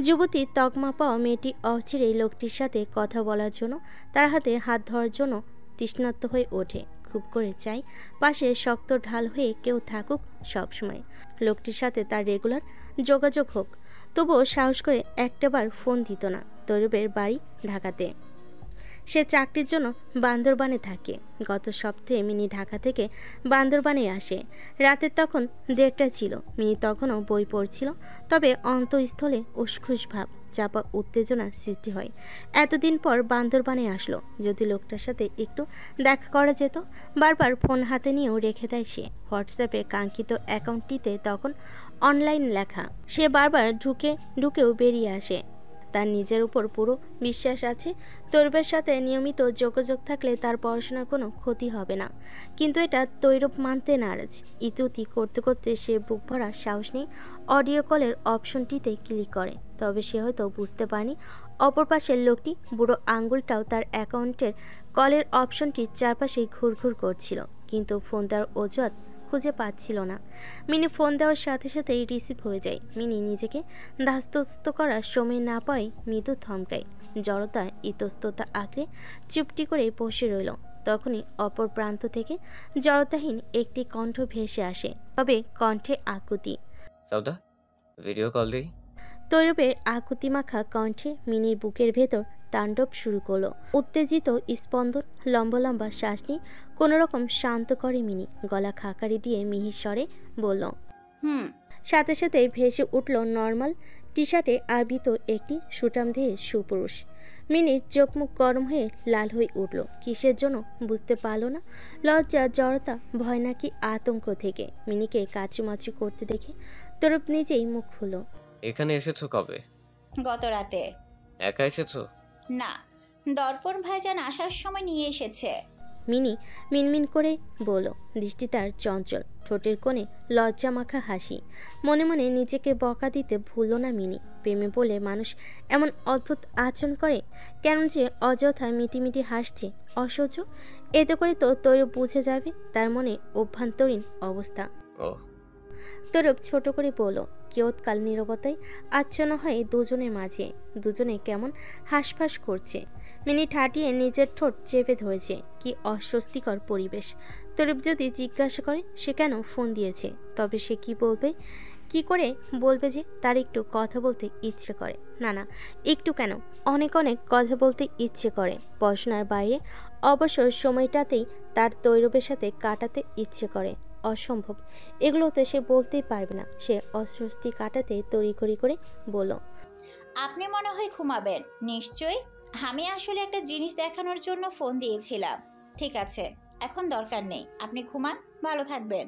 যুবতী তকমা পাওয়া মেয়েটি অচিরেই লোকটির সাথে কথা বলার জন্য, তার হাতে হাত ধরার জন্য তৃষ্ণার্ত হয়ে ওঠে। খুব করে চাই পাশে শক্ত ঢাল হয়ে কেউ থাকুক সবসময়, লোকটির সাথে তার রেগুলার যোগাযোগ হোক। তবুও সাহস করে একটাবার ফোন দিত না। তৈরবের বাড়ি ঢাকাতে, সে চাকরির জন্য বান্দরবানে থাকে। গত সপ্তাহে মিনি ঢাকা থেকে বান্দরবানে আসে। রাতের তখন 1:30 ছিল। মিনি তখনও বই পড়ছিল, তবে অন্তঃস্থলে উসখুস ভাব, চাপা উত্তেজনার সৃষ্টি হয়। এতদিন পর বান্দরবানে আসলো, যদি লোকটার সাথে একটু দেখা করা যেত। বারবার ফোন হাতে নিয়েও রেখে দেয় সে। হোয়াটসঅ্যাপে কাঙ্ক্ষিত অ্যাকাউন্টটিতে তখন অনলাইন লেখা। সে বারবার ঢুকেও বেরিয়ে আসে। তার নিজের উপর পুরো বিশ্বাস আছে। তৈরবের সাথে নিয়মিত যোগাযোগ থাকলে তার পড়াশোনার কোনো ক্ষতি হবে না, কিন্তু এটা তৈরব মানতে নারাজ। ইতুতি করতে করতে সে বুক ভরা সাহস নিয়ে অডিও কলের অপশনটিতে ক্লিক করে। তবে সে হয়তো বুঝতে পারেনি অপর পাশের লোকটি বুড়ো আঙ্গুলটাও তার অ্যাকাউন্টের কলের অপশনটির চারপাশে ঘুরঘুর করছিল। কিন্তু ফোন দেওয়ার অজুহাত খুঁজে পাচ্ছিল না। মিনি ফোন দেওয়ার সাথে সাথেই রিসিভ হয়ে যায়। মিনি নিজেকে ধাস্তস্ত করার সময় না পায় মৃদু থমকায়, জড়তা ইতস্ততা আঁকড়ে চুপটি করে বসে রইল। তখনই অপর প্রান্ত থেকে জড়তাহীন একটি কণ্ঠ ভেসে আসে, তবে কণ্ঠে আকুতি। সাউদা, ভিডিও কল দিই। তৈরবের আকুতি মাখা কণ্ঠে মিনির বুকের ভেতর তাণ্ডব শুরু করলো। উত্তেজিত স্পন্দন, লম্বা লম্বা শ্বাস নিয়ে কোনোরকম শান্ত করে মিনি। গলা খাকারি দিয়ে মিহির স্বরে বলল, সাথে সাথে ভেসে উঠল নর্মাল টি শার্টে আবৃত একটি সুঠামদেহের সুপুরুষ। মিনির চোখ মুখ গরম হয়ে লাল হয়ে উঠল। কিসের জন্য বুঝতে পারল না। লজ্জা, জড়তা, ভয় নাকি আতঙ্ক থেকে। মিনিকে কাচুমাচু করতে দেখে তরুপ নিজেই মুখ খুলল। এখানে এসেছো কবে? গত রাতে। একা এসেছো? না, দর্পণ ভাইজান আসার সময় নিয়ে এসেছে। মিনি মিনমিন করে বলল, দৃষ্টি তার চঞ্চল, ঠোঁটের কোণে লজ্জা মাখা হাসি। মনে মনে নিজেকে বকা দিতে ভুলল না মিনি। প্রেমে বলে মানুষ এমন অদ্ভুত আচরণ করে কেন যে অযথা মিটিমিটি হাসছে অসহ্য। এতে করে তো তৈরব বুঝে যাবে তার মনে অভ্যন্তরীণ অবস্থা। তৈরব ছোট করে বলল। কিয়ৎকাল নীরবতায় আচ্ছন্ন হয় দুজনের মাঝে। দুজনে কেমন হাঁসফাঁস করছে। মিনি ঠাটিয়ে নিজের ঠোঁট চেপে ধরেছে। কি অস্বস্তিকর পরিবেশ। তরুপ যদি জিজ্ঞাসা করে সে কেন ফোন দিয়েছে, তবে সে কি বলবে? কি করে বলবে যে তার একটু কথা বলতে ইচ্ছে করে? না না, একটু কেন, অনেক অনেক কথা বলতে ইচ্ছে করে। পড়াশোনার বাইরে অবসর সময়টাতেই তার তৈরবের সাথে কাটাতে ইচ্ছে করে। অসম্ভব, এগুলো তো সে বলতেই পারবে না। সে অস্বস্তি কাটাতে তড়িঘড়ি করে বলল, আপনি মনে হয় ঘুমাবেন। নিশ্চয়ই। আমি আসলে একটা জিনিস দেখানোর জন্য ফোন দিয়েছিলাম। ঠিক আছে, এখন দরকার নেই, আপনি ঘুমান, ভালো থাকবেন।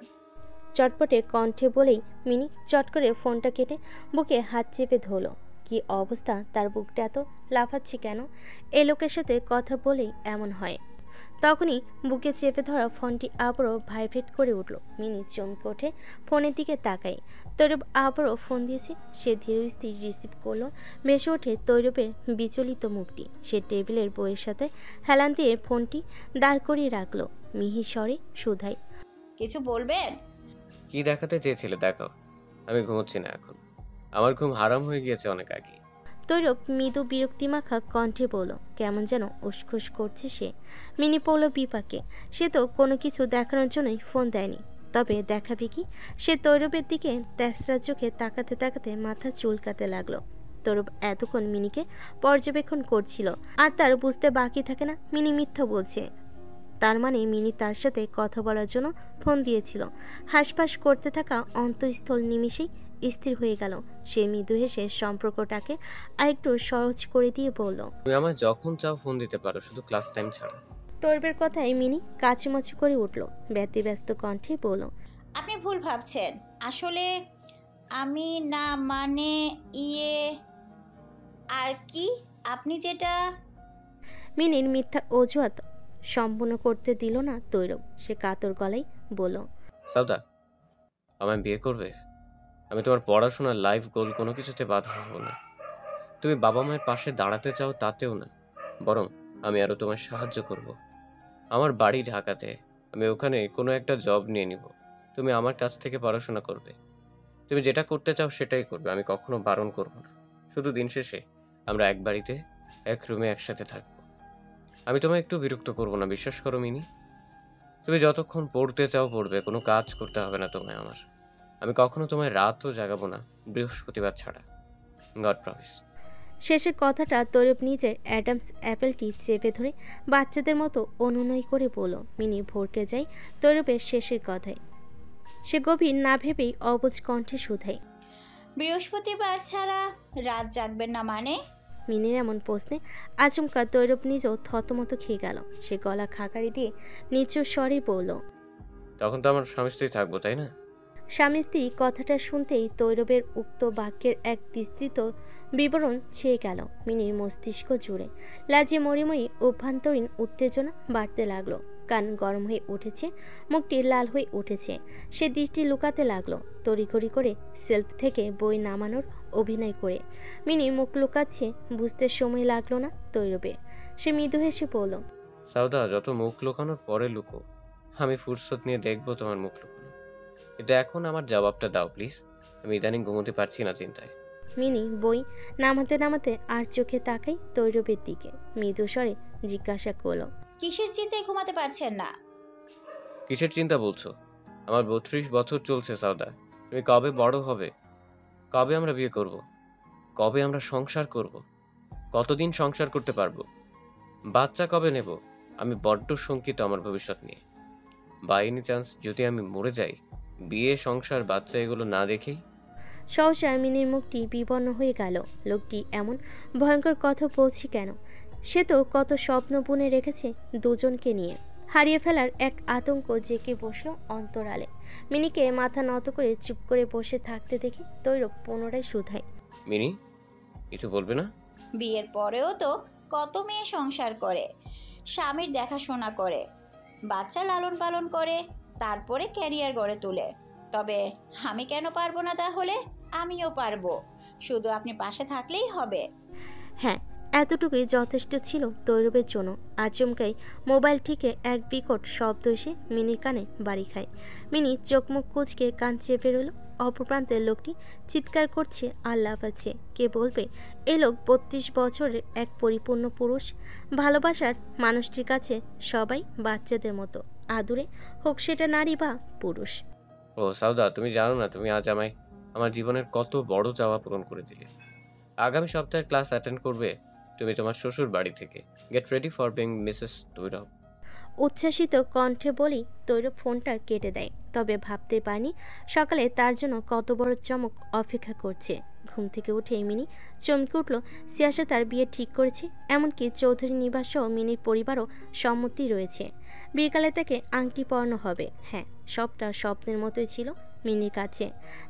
চটপটে কণ্ঠে বলেই মিনি চট করে ফোনটা কেটে বুকে হাত চেপে ধরল। কি অবস্থা তার, বুকটা এত লাফাচ্ছে কেন? এই লোকের সাথে কথা বলেই এমন হয়। তখনই বুকে চেপে ধরা ফোনটি আবারও ভাইব্রেট করে উঠল। মিনি চমকে ওঠে, ফোনের দিকে তাকায়। তৈরব আবারও ফোন দিয়েছে। সে ধীর স্থির রিসিভ করলো। ভেসে ওঠে তৈরবের বিচলিত মুখটি। সে টেবিলের বইয়ের সাথে হেলান দিয়ে ফোনটি দাঁড় করিয়ে রাখলো। মিহির স্বরে শুধাই, কিছু বলবেন? কি দেখাতে চেয়েছিলে দেখাও। আমি ঘুমোচ্ছি না এখন, আমার ঘুম হারাম হয়ে গিয়েছে অনেক আগে। তৈরব মৃদু বিরক্তিমাখা কণ্ঠে বলল। কেমন যেন উসখুস করছে সে। মিনি পড়ল বিপাকে। সে তো কোনো কিছু দেখানোর জন্যই ফোন দেয়নি, তবে দেখাবে কি? সে তৈরবের দিকে তেসরা চোখে তাকাতে তাকাতে মাথা চুলকাতে লাগলো। তৈরব এতক্ষণ মিনিকে পর্যবেক্ষণ করছিল, আর তার বুঝতে বাকি থাকে না মিনি মিথ্যা বলছে। তার মানে মিনি তার সাথে কথা বলার জন্য ফোন দিয়েছিল। হাঁসফাঁস করতে থাকা অন্তঃস্থল নিমিষেই স্থির হয়ে গেল। সে মৃদু হেসে সম্পর্কটাকে আরেকটু সহজ করে দিয়ে বলল, তুমি আমায় যখন চাও ফোন দিতে পারো, শুধু ক্লাস টাইম ছাড়া। তৈরবের কথায় মিনি কাচুমাচু করে উঠল। ব্যতিব্যস্ত কণ্ঠে বলল, আপনি ভুল ভাবছেন। আসলে আমি না, মানে আর কি, আপনি যেটা। মিনির মিথ্যা অজুহাত সম্পূর্ণ করতে দিল না তৈরব। সে কাতর গলায় বলল, সাউদা, আমায় বিয়ে করবে? আমি তোমার পড়াশোনার লাইফ গোল কোনো কিছুতে বাধা হব না। তুমি বাবা মায়ের পাশে দাঁড়াতে চাও তাতেও না, বরং আমি আরো তোমায় সাহায্য করব। আমার বাড়ি ঢাকাতে, আমি ওখানে কোনো একটা জব নিয়ে নিব। তুমি আমার কাছ থেকে পড়াশোনা করবে। তুমি যেটা করতে চাও সেটাই করবে, আমি কখনো বারণ করব না। শুধু দিন শেষে আমরা এক বাড়িতে এক রুমে একসাথে থাকবো। আমি তোমায় একটু বিরক্ত করব না, বিশ্বাস করো মিনি। তুমি যতক্ষণ পড়তে চাও পড়বে, কোনো কাজ করতে হবে না তোমায় আমার। আমি কখনো তোমায় রাতও জাগাবো না, বৃহস্পতিবার ছাড়া। God promise. শেষের কথাটা তৈরব নিজের অ্যাডামস অ্যাপেলটি চেপে ধরে বাচ্চাদের মতো অনুনয় করে বলল। মিনি ভরকে যায় তৈরবের শেষের কথায়। সে গভীর না ভেবেই অবুঝ কণ্ঠে শুধায়, বৃহস্পতিবার ছাড়া রাত জাগবেন না মানে? মিনির এমন প্রশ্নে আচমকা তৈরব নিজেও থতমত খেয়ে গেল। সে গলা খাকারি দিয়ে নিচু স্বরে বলল, তখন তো আমার স্বামী স্ত্রী থাকবো, তাই না? স্বামী স্ত্রী কথাটা শুনতেই তৈরবের উক্ত বাক্যের এক বিস্তৃত বিবরণ ছেয়ে গেল মিনির মস্তিষ্ক জুড়ে। লাজে মরিমরি অভ্যন্তরীণ উত্তেজনা বাড়তে লাগলো। কান গরম হয়ে উঠেছে, মুখটি লাল হয়ে উঠেছে। সে দৃষ্টি লুকাতে লাগলো, তড়িঘড়ি করে সেলফ থেকে বই নামানোর অভিনয় করে। মিনি মুখ লুকাচ্ছে বুঝতে সময় লাগলো না তৈরবে। সে মৃদু হেসে বলল, সাউদা, যত মুখ লুকানোর পরে লুকো, আমি ফুরসত নিয়ে দেখবো তোমার মুখ লুকোনো। কিন্তু এখন আমার জবাবটা দাও প্লিজ। আমি ইদানিং ঘুমোতে পারছি না চিন্তায়। মিনি বই নামাতে নামাতে আর চোখে তাকাই তৈরবের দিকে, মৃদু স্বরে জিজ্ঞাসা করলো, কিসের চিন্তায় ঘুমাতে পারছেন না? কিসের চিন্তা বলছো? আমার 32 বছর চলছে সাউদা। তুমি কবে বড় হবে? কবে আমরা বিয়ে করব? কবে আমরা সংসার করব? কতদিন সংসার করতে পারবো? বাচ্চা কবে নেব? আমি বড্ড শঙ্কিত আমার ভবিষ্যৎ নিয়ে। বাই এনি চান্স যদি আমি মরে যাই, বিয়ে সংসার বাচ্চা এগুলো না দেখেই? সহসা মিনির মুখটি বিবর্ণ হয়ে গেল। লোকটি এমন ভয়ঙ্কর কথা বলছি কেন? সে তো কত স্বপ্ন বুনে রেখেছে দুজনকে নিয়ে। হারিয়ে ফেলার এক আতঙ্ক জেঁকে বসলো অন্তরালে। মিনিকে মাথা নত করে চুপ করে বসে থাকতে দেখে তৈরব পুনরায় শুধায়, মিনি, কিছু বলবে না? বিয়ের পরেও তো কত মেয়ে সংসার করে, স্বামীর দেখাশোনা করে, বাচ্চা লালন পালন করে, তারপরে ক্যারিয়ার গড়ে তোলে। তবে আমি কেন পারবো না? তাহলে আমিও পারবো, শুধু আপনি পাশে থাকলেই হবে। হ্যাঁ, এতটুকুই যথেষ্ট ছিল তৈরবের জন্য। আচমকাই মোবাইল থেকে এক বিকট শব্দ এসে মিনির কানে বাড়ি খায়। মিনি চোখ মুখ কুঁচকে কান চেপে রইল। অপর প্রান্তের লোকটি চিৎকার করছে আর লাফাচ্ছে। কে বলবে এ লোক 32 বছরের এক পরিপূর্ণ পুরুষ। ভালোবাসার মানুষটির কাছে সবাই বাচ্চাদের মতো, আদুরে হোক সেটা নারী বা পুরুষ। ও সাউদা, তুমি জানো না তুমি আজ আমায় আমার জীবনের কত বড় চাওয়া পূরণ করে দিলে। আগামী সপ্তাহে ক্লাস অ্যাটেন্ড করবে তুমি তোমার শ্বশুর বাড়ি থেকে। Get ready for being Mrs তৈরব। উচ্ছ্বাসিত কণ্ঠে বলেই তৈরব ফোনটা কেটে দেয়। তবে ভাবতে পারেনি সকালে তার জন্য কত বড় চমক অপেক্ষা করছে। ঘুম থেকে উঠে মিনি চমকে উঠল। সিয়াসা তার বিয়ে ঠিক করেছে, এমনকি চৌধুরী নিবাস সহ মিনির পরিবারও সম্মতি রয়েছে। বিকালে তাকে আংটি পরানো হবে। হ্যাঁ, সবটা স্বপ্নের মতোই ছিল মিনির কাছে।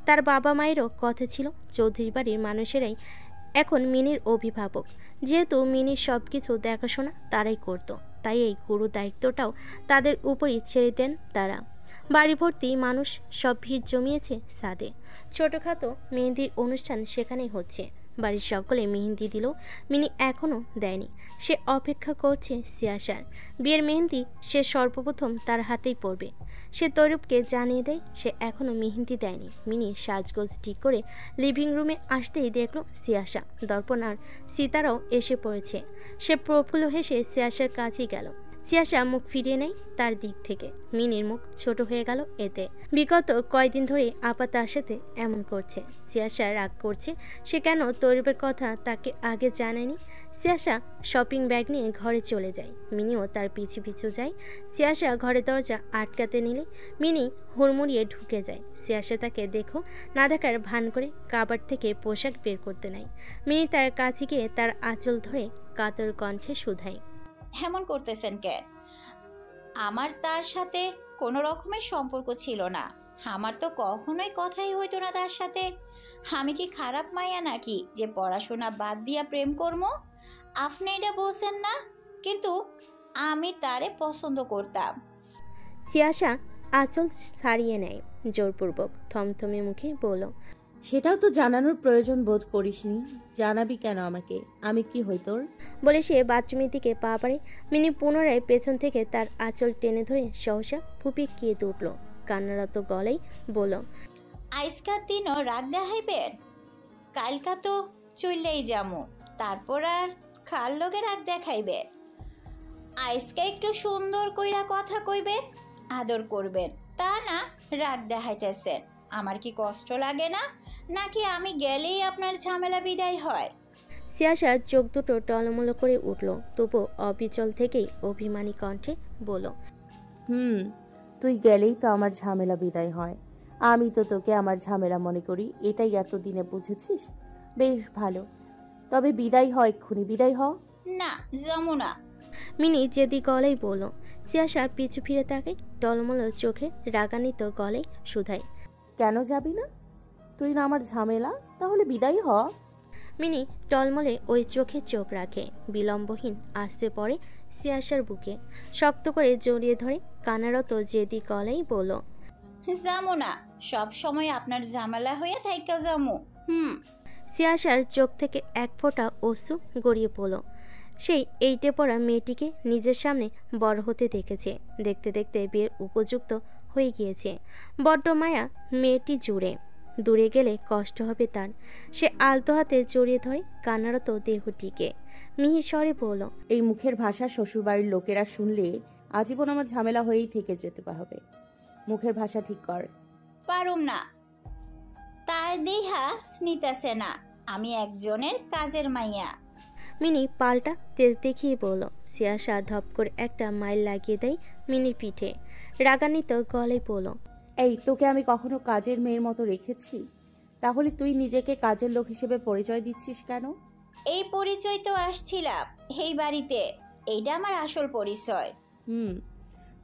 তার বাবা মায়েরও কথা ছিল চৌধুরী বাড়ির মানুষেরাই এখন মিনির অভিভাবক। যেহেতু মিনির সব কিছু দেখাশোনা তারাই করত, তাই এই গুরু দায়িত্বটাও তাদের উপরই ছেড়ে দেন তারা। বাড়ি ভর্তি মানুষ, সব ভিড় জমিয়েছে ছাদে। ছোটোখাটো মেহেন্দির অনুষ্ঠান সেখানেই হচ্ছে। বাড়ির সকলে মেহেন্দি দিলেও মিনি এখনও দেয়নি। সে অপেক্ষা করছে সিয়াসার বিয়ের মেহেন্দি। সে সর্বপ্রথম তার হাতেই পড়বে। সে তৈরবকে জানিয়ে দেয় সে এখনও মেহেন্দি দেয়নি। মিনি সাজগোজ ঠিক করে লিভিং রুমে আসতেই দেখল সিয়াসা, দর্পণ আর সীতারাও এসে পড়েছে। সে প্রফুল্ল হেসে সিয়াসার কাছেই গেল। সিয়াসা মুখ ফিরিয়ে নেয় তার দিক থেকে। মিনির মুখ ছোট হয়ে গেল এতে। বিগত কয়েকদিন ধরে আপা তার সাথে এমন করছে। সিয়াসা রাগ করছে সে কেন তৈরবের কথা তাকে আগে জানায়নি। সিয়াসা শপিং ব্যাগ নিয়ে ঘরে চলে যায়। মিনিও তার পিছু পিছু যায়। সিয়াসা ঘরের দরজা আটকাতে নিলে মিনি হুড়মুড়িয়ে ঢুকে যায়। সিয়াসা তাকে দেখো না দেখার ভান করে কাবার থেকে পোশাক বের করতে নেয়। মিনি তার কাছে গিয়ে তার আঁচল ধরে কাতর কণ্ঠে শুধায়, এমন করতেছেন কেন? আমার তার সাথে কোনো রকমের সম্পর্ক ছিল না। আমার তো কখনোই কথাই হইতো না তার সাথে। আমি কি খারাপ মাইয়া নাকি যে পড়াশোনা বাদ দিয়া প্রেম করবো? আপনি এটা বলছেন না, কিন্তু আমি তারে পছন্দ করতাম। সিয়াসা আঁচল ছাড়িয়ে নেয় জোরপূর্বক, থমথমে মুখে বলল, সেটাও তো জানানোর প্রয়োজন বোধ করিসনি। জানাবি কেন আমাকে? আমি কি হই তোর? বলে সে বাথরুমের দিকে পা বাড়ে। মিনি পুনরায় পেছন থেকে তার আঁচল টেনে ধরে সহসা ফুপিয়ে কেঁদে উঠল। কান্নারত গলায় বলল, আজকার দিনও রাগ দেখাইবেন? কালকা তো চললেই যামু, তারপর আর খাল লগে রাগ দেখাইবেন? আজকে একটু সুন্দর কইরা কথা কইবেন, আদর করবেন, তা না রাগ দেখাইতেছেন। আমার কি কষ্ট লাগে না, নাকি আমি গেলেই আপনার ঝামেলা বিদায় হয়? সিয়াসার চোখ দুটো টলমলো করে উঠল, তবু অবিচল থেকেই অভিমানী কণ্ঠে বলল, তুই গেলেই তো আমার ঝামেলা বিদায় হয়। আমি তো তোকে আমার ঝামেলা মনে করি, এটাই এতদিনে বুঝেছিস? বেশ ভালো, তবে বিদায় হয়, এক্ষুনি বিদায় হ। না, যামু না। মিনি জেদি গলায় বলল। সিয়াসা পিছু ফিরে তাকে টলমলো চোখে রাগান্বিত গলায় শুধায়, কেন যাবি না? তুই না আমার ঝামেলা, তাহলে বিদায় হ। মিনি টলমলে ওই চোখে চোখ রাখে। বিলম্বহীন আসতে পড়ে সিয়াসার বুকে, শক্ত করে জড়িয়ে ধরে কানারত জেদি গলায় বলল, যামু না, সব সময় আপনার ঝামেলা হয়ে থাইকা যামু। সিয়াসার চোখ থেকে এক ফোঁটা অশ্রু গড়িয়ে পড়ল। সেই 8-এ পড়া মেয়েটিকে নিজের সামনে বড় হতে দেখেছে। দেখতে দেখতে বিয়ের উপযুক্ত হয়ে গিয়েছে। বড্ড মায়া মেয়েটি জুড়ে। দূরে গেলে কষ্ট হবে তার। সে আলতো হাতে জড়িয়ে ধরে কান্নারত দেহটিকে। মিহি স্বরে বলল, এই মুখের ভাষা শ্বশুরবাড়ির লোকেরা শুনলে আজীবন আমার ঝামেলা হয়েই থেকে যেতে হবে। মুখের ভাষা ঠিক কর। পারুম না, তার দেহা নিতেছে না। আমি একজনের কাজের মাইয়া। মিনি পাল্টা তেজ দেখিয়ে বলল। সিয়াসা ধপ করে একটা মাইল লাগিয়ে দেয় মিনির পিঠে। রাগান্বিত গলায় বলল, এই তোকে আমি কখনো কাজের মেয়ের মতো রেখেছি? তাহলে তুই নিজেকে কাজের লোক হিসেবে পরিচয় দিচ্ছিস কেন? এই পরিচয় তো আসছিলাম এই বাড়িতে। এইটা আমার আসল পরিচয়।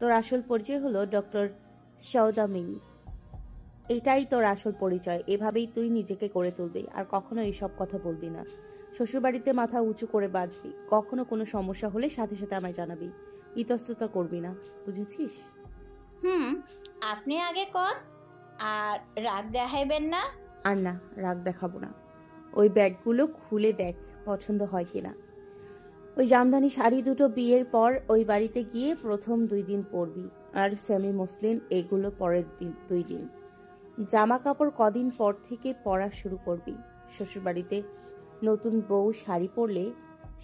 তোর আসল পরিচয় হলো ডক্টর সৌদামিনী। এটাই তোর আসল পরিচয়। এভাবেই তুই নিজেকে করে তুলবি, আর কখনো এইসব কথা বলবি না। শ্বশুরবাড়িতে মাথা উঁচু করে বাঁচবি। কখনো কোনো সমস্যা হলে সাথে সাথে আমায় জানাবি। ইতস্ততা করবি না, বুঝেছিস? আপনি আগে কর, আর রাগ দেখাইবেন না। আর না, রাগ দেখাবো না। ওই ব্যাগগুলো খুলে দেখ পছন্দ হয় কিনা। ওই জামদানি শাড়ি দুটো বিয়ের পর ওই বাড়িতে গিয়ে প্রথম 2 দিন পরবি, আর সেমি মসলিন এগুলো পরের 2 দিন। জামা কাপড় কদিন পর থেকে পরা শুরু করবি। শ্বশুরবাড়িতে নতুন বউ শাড়ি পরলে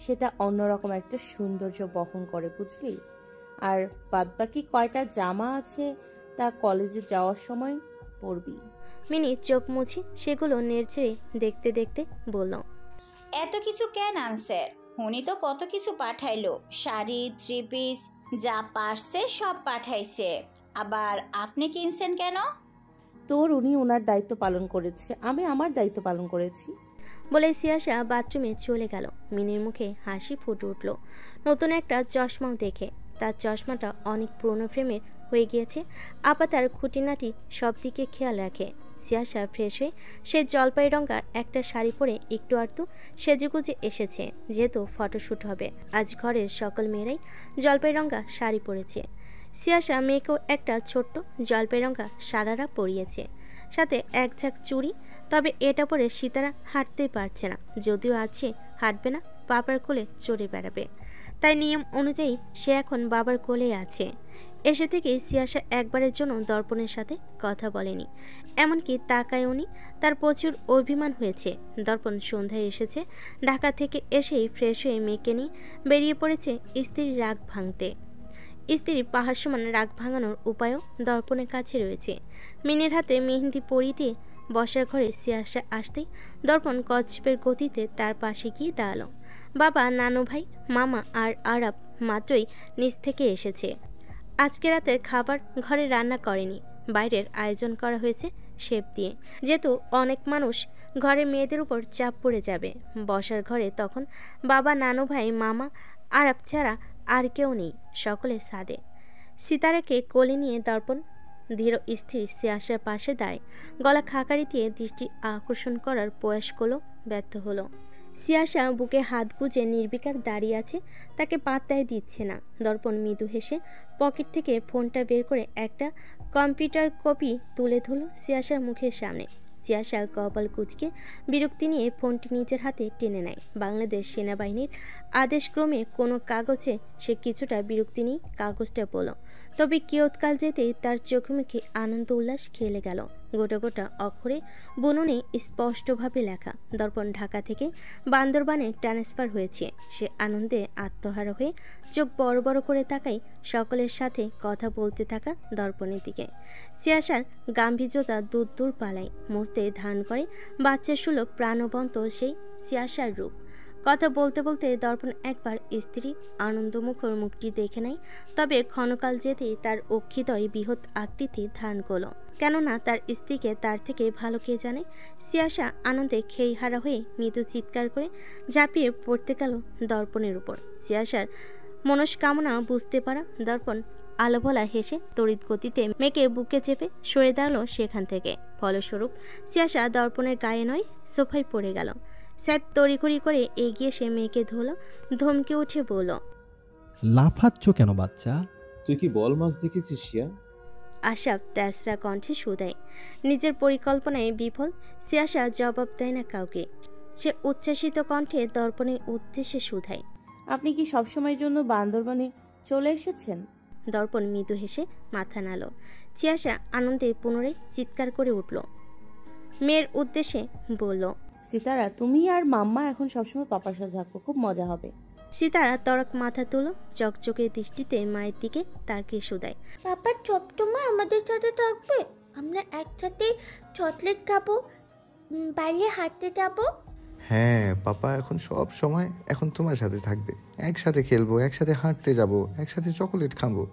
সেটা অন্যরকম একটা সৌন্দর্য বহন করে, বুঝলি? আর বাদবাকি কয়টা জামা আছে তা কলেজে যাওয়ার সময় পরবি। মিনি চোখ মুছে সেগুলো নেড়েচেড়ে দেখতে দেখতে বলল, এত কিছু কেন আনছে? উনি তো কত কিছু পাঠাইলো, শাড়ি, 3 পিস, যা পারছে সব পাঠাইছে। আবার আপনি কিনছেন কেন? উনি ওনার দায়িত্ব পালন করেছে, আমি আমার দায়িত্ব পালন করেছি বলে সিয়াসা বাথরুমে চলে গেল। মিনির মুখে হাসি ফুটে উঠল নতুন একটা চশমাও দেখে। তার চশমাটা অনেক পুরনো ফ্রেমের হয়ে গিয়েছে। আপা তার খুঁটিনাটি সব দিকে খেয়াল রাখে। সিয়াসা ফ্রেশ হয়ে সে জলপাই রঙা একটা শাড়ি পরে একটু আধটু সেজেগুজে এসেছে, যেহেতু ফটোশ্যুট হবে। আজ ঘরের সকল মেয়েরাই জলপাই রঙা শাড়ি পরেছে। সিয়াসা মেয়েকেও একটা ছোট্ট জলপাই রঙা সারারা পরিয়েছে, সাথে এক ঝাঁক চুড়ি। তবে এটা পরে সীতারা হাঁটতেই পারছে না, যদিও আছে হাঁটবে না, বাবার কোলে চড়ে বেড়াবে। তাই নিয়ম অনুযায়ী সে এখন বাবার কোলে আছে। এসে থেকে সিয়াসা একবারের জন্য দর্পণের সাথে কথা বলেনি, এমনকি তাকায়ওনি। তার প্রচুর অভিমান হয়েছে। দর্পণ সন্ধ্যায় এসেছে। ঢাকা থেকে এসেই ফ্রেশ হয়ে মেয়েকে নিয়ে বেরিয়ে পড়েছে স্ত্রীর রাগ ভাঙতে। স্ত্রীর পাহাড় সমান রাগ ভাঙানোর উপায়ও দর্পণের কাছে রয়েছে। মিনির হাতে মেহেন্দি পরিয়ে দিয়ে বসার ঘরে সিয়াসা আসতেই দর্পণ কচ্ছপের গতিতে তার পাশে গিয়ে দাঁড়ালো। বাবা, নানু ভাই, মামা আর আরাব মাত্রই নিচ থেকে এসেছে। আজকে রাতের খাবার ঘরে রান্না করেনি, বাইরের আয়োজন করা হয়েছে শেফ দিয়ে। যেহেতু অনেক মানুষ, ঘরে মেয়েদের উপর চাপ পড়ে যাবে। বসার ঘরে তখন বাবা, নানু ভাই, মামা, আরাব ছাড়া আর কেউ নেই, সকলে সাদে। সিতারাকে কোলে নিয়ে দর্পণ ধীর স্থির সিয়াসার পাশে দাঁড়ায়। গলা খাকারি দিয়ে দৃষ্টি আকর্ষণ করার প্রয়াস করলো, ব্যর্থ হলো। সিয়াসা বুকে হাত গুজে নির্বিকার দাঁড়িয়ে আছে, তাকে পাত্তাই দিচ্ছে না। দর্পণ মৃদু হেসে পকেট থেকে ফোনটা বের করে একটা কম্পিউটার কপি তুলে ধরল সিয়াসার মুখের সামনে। সিয়াসা কপাল কুঁচকে বিরক্তি নিয়ে ফোনটি নিজের হাতে টেনে নেয়। বাংলাদেশ সেনাবাহিনীর আদেশক্রমে কোনো কাগজে সে কিছুটা বিরক্তি নিয়ে কাগজটা বলল। তবে কিয়ৎকাল যেতেই তার চোখে মুখে আনন্দ উল্লাস খেলে গেল। গোটা গোটা অক্ষরে বুননে স্পষ্টভাবে লেখা, দর্পণ ঢাকা থেকে বান্দরবানে ট্রান্সফার হয়েছে। সে আনন্দে আত্মহারা হয়ে চোখ বড় বড় করে তাকায় সকলের সাথে কথা বলতে থাকা দর্পণের দিকে। সিয়াসার গাম্ভীর্যতা দূর দূর পালায়, মুহূর্তে ধারণ করে বাচ্চা সুলভ প্রাণবন্ত সেই সিয়াসার রূপ। কথা বলতে বলতে দর্পণ একবার স্ত্রী আনন্দমুখর মুখটি দেখে নেয়। তবে ক্ষণকাল যেতেই তার অক্ষিদয় বৃহৎ আকৃতি ধারণ করল। কেননা তার স্ত্রীকে তার থেকে ভালো কে জানে। সিয়াসা আনন্দে খেইহারা হয়ে মৃদু চিৎকার করে ঝাঁপিয়ে পড়তে গেল দর্পণের উপর। সিয়াসার মনস্কামনা বুঝতে পারা দর্পণ আলোভোলা হেসে তড়িৎ গতিতে মেয়েকে বুকে চেপে সরে দাঁড়ালো সেখান থেকে। ফলস্বরূপ সিয়াসা দর্পণের গায়ে নয় সোফায় পড়ে গেল। স্যার তড়িঘড়ি করে এগিয়ে সে মেয়েকে ধরল, ধমকে উঠে বলল, লাফাচ্ছ কেন বাচ্চা? তুই কি বল মাছ দেখেছিস শিয়া? আশাব তেসরা কণ্ঠে শুধায়। নিজের পরিকল্পনায় বিফল সিয়াসা জবাব দেয় না কাউকে। সে উচ্ছ্বাসিত কণ্ঠে দর্পণের উদ্দেশ্যে শুধায়, আপনি কি সবসময়ের জন্য বান্দরবনে চলে এসেছেন? দর্পণ মৃদু হেসে মাথা নাড়ল। চিয়াশা আনন্দে পুনরায় চিৎকার করে উঠল। মেয়ের উদ্দেশ্যে বলল, সিতারা, তুমি আর মাম্মা এখন সবসময় পাপার সাথে থাকো, খুব মজা হবে। সিতারা তরক মাথা তুলল, চকচকে দৃষ্টিতে মায়ের দিকে তাকিয়ে শুধায়, পাপা সবসময় আমাদের সাথে থাকবে? আমরা একসাথে চকলেট খাবো, বাইরে হাঁটতে যাবো। হ্যাঁ, পাপা এখন সব সময় এখন তোমার সাথে থাকবে। একসাথে খেলবো, একসাথে হাঁটতে যাব, একসাথে চকোলেট খাবো।